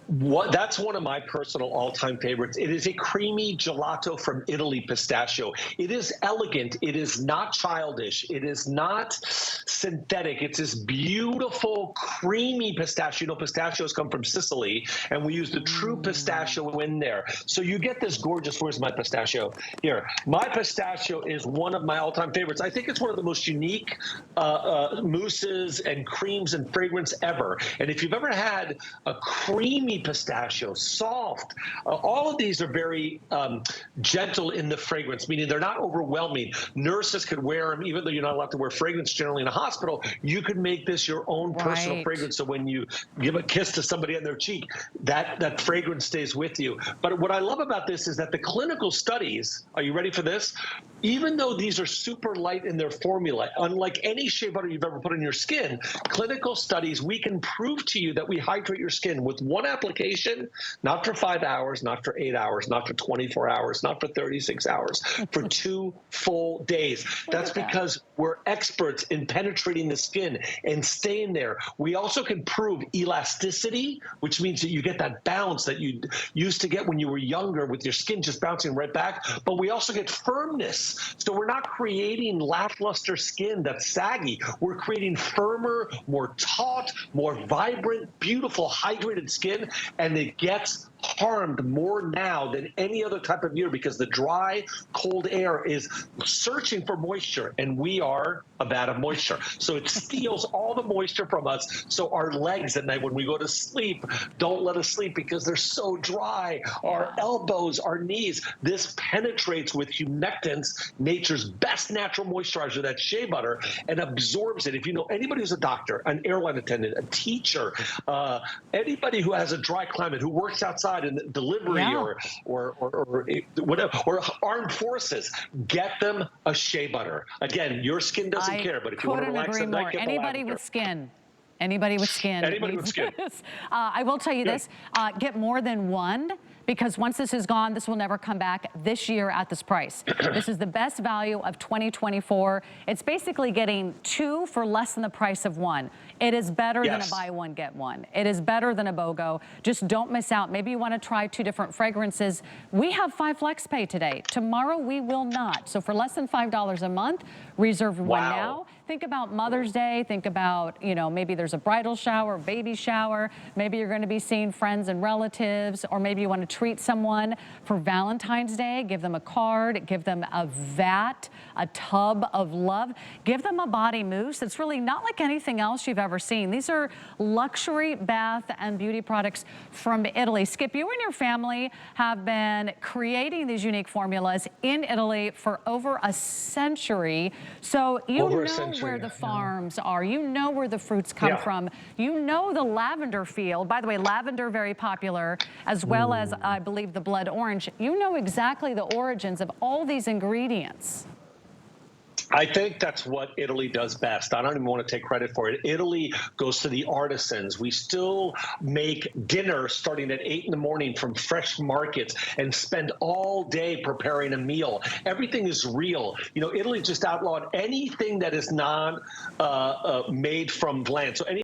That's one of my personal all-time favorites. It is a creamy gelato from Italy pistachio. It is elegant. It is not childish. It is not synthetic. It's this beautiful, creamy pistachio. You know, pistachios come from Sicily, and we use the true pistachio in there. So you get this gorgeous, where's my pistachio? Here. My pistachio is one of my all-time favorites. I think it's one of the most unique mousses and creams and fragrance ever. And if you've ever had a creamy pistachio, soft. All of these are very gentle in the fragrance, meaning they're not overwhelming. Nurses could wear them, even though you're not allowed to wear fragrance generally in a hospital. You could make this your own personal fragrance. So when you give a kiss to somebody on their cheek, that fragrance stays with you. But what I love about this is that the clinical studies, are you ready for this? Even though these are super light in their formula, unlike any shea butter you've ever put on your skin, clinical studies, we can prove to you that we hydrate your skin with one application, not for 5 hours, not for 8 hours, not for 24 hours, not for 36 hours, for 2 full days. That's because we're experts in penetrating the skin and staying there. We also can prove elasticity, which means that you get that bounce that you used to get when you were younger with your skin just bouncing right back. But we also get firmness. So we're not creating lackluster skin that's saggy. We're creating firmer, more taut, taut, more vibrant, beautiful, hydrated skin, and it gets harmed more now than any other type of year because the dry, cold air is searching for moisture, and we are a vat of moisture. So it steals all the moisture from us. So our legs at night when we go to sleep, don't let us sleep because they're so dry. Our elbows, our knees, this penetrates with humectants, nature's best natural moisturizer, that shea butter, and absorbs it. If you know anybody who's a doctor, an airline attendant, a teacher, anybody who has a dry climate, who works outside in delivery or whatever, or armed forces, get them a shea butter. Again, your skin doesn't care, but if you want to relax at night, get Anybody with skin. Anybody with skin. Anybody with skin. I will tell you this, get more than one, because once this is gone, this will never come back this year at this price. This is the best value of 2024. It's basically getting two for less than the price of one. It is better than a buy one, get one. It is better than a BOGO. Just don't miss out. Maybe you want to try 2 different fragrances. We have 5 flex pay today. Tomorrow we will not. So for less than $5 a month, reserve one now. Think about Mother's Day. Think about, you know, maybe there's a bridal shower, baby shower. Maybe you're going to be seeing friends and relatives, or maybe you want to treat someone for Valentine's Day. Give them a card, give them a vat, a tub of love. Give them a body mousse. It's really not like anything else you've ever seen. These are luxury bath and beauty products from Italy. Skip, you and your family have been creating these unique formulas in Italy for over a century. So you know where the farms are. You know where the fruits come from. You know the lavender field. By the way, lavender very popular, as well as I believe the blood orange. You know exactly the origins of all these ingredients. I think that's what Italy does best. I don't even want to take credit for it. Italy goes to the artisans. We still make dinner starting at 8 in the morning from fresh markets and spend all day preparing a meal. Everything is real. You know, Italy just outlawed anything that is not made from land. So any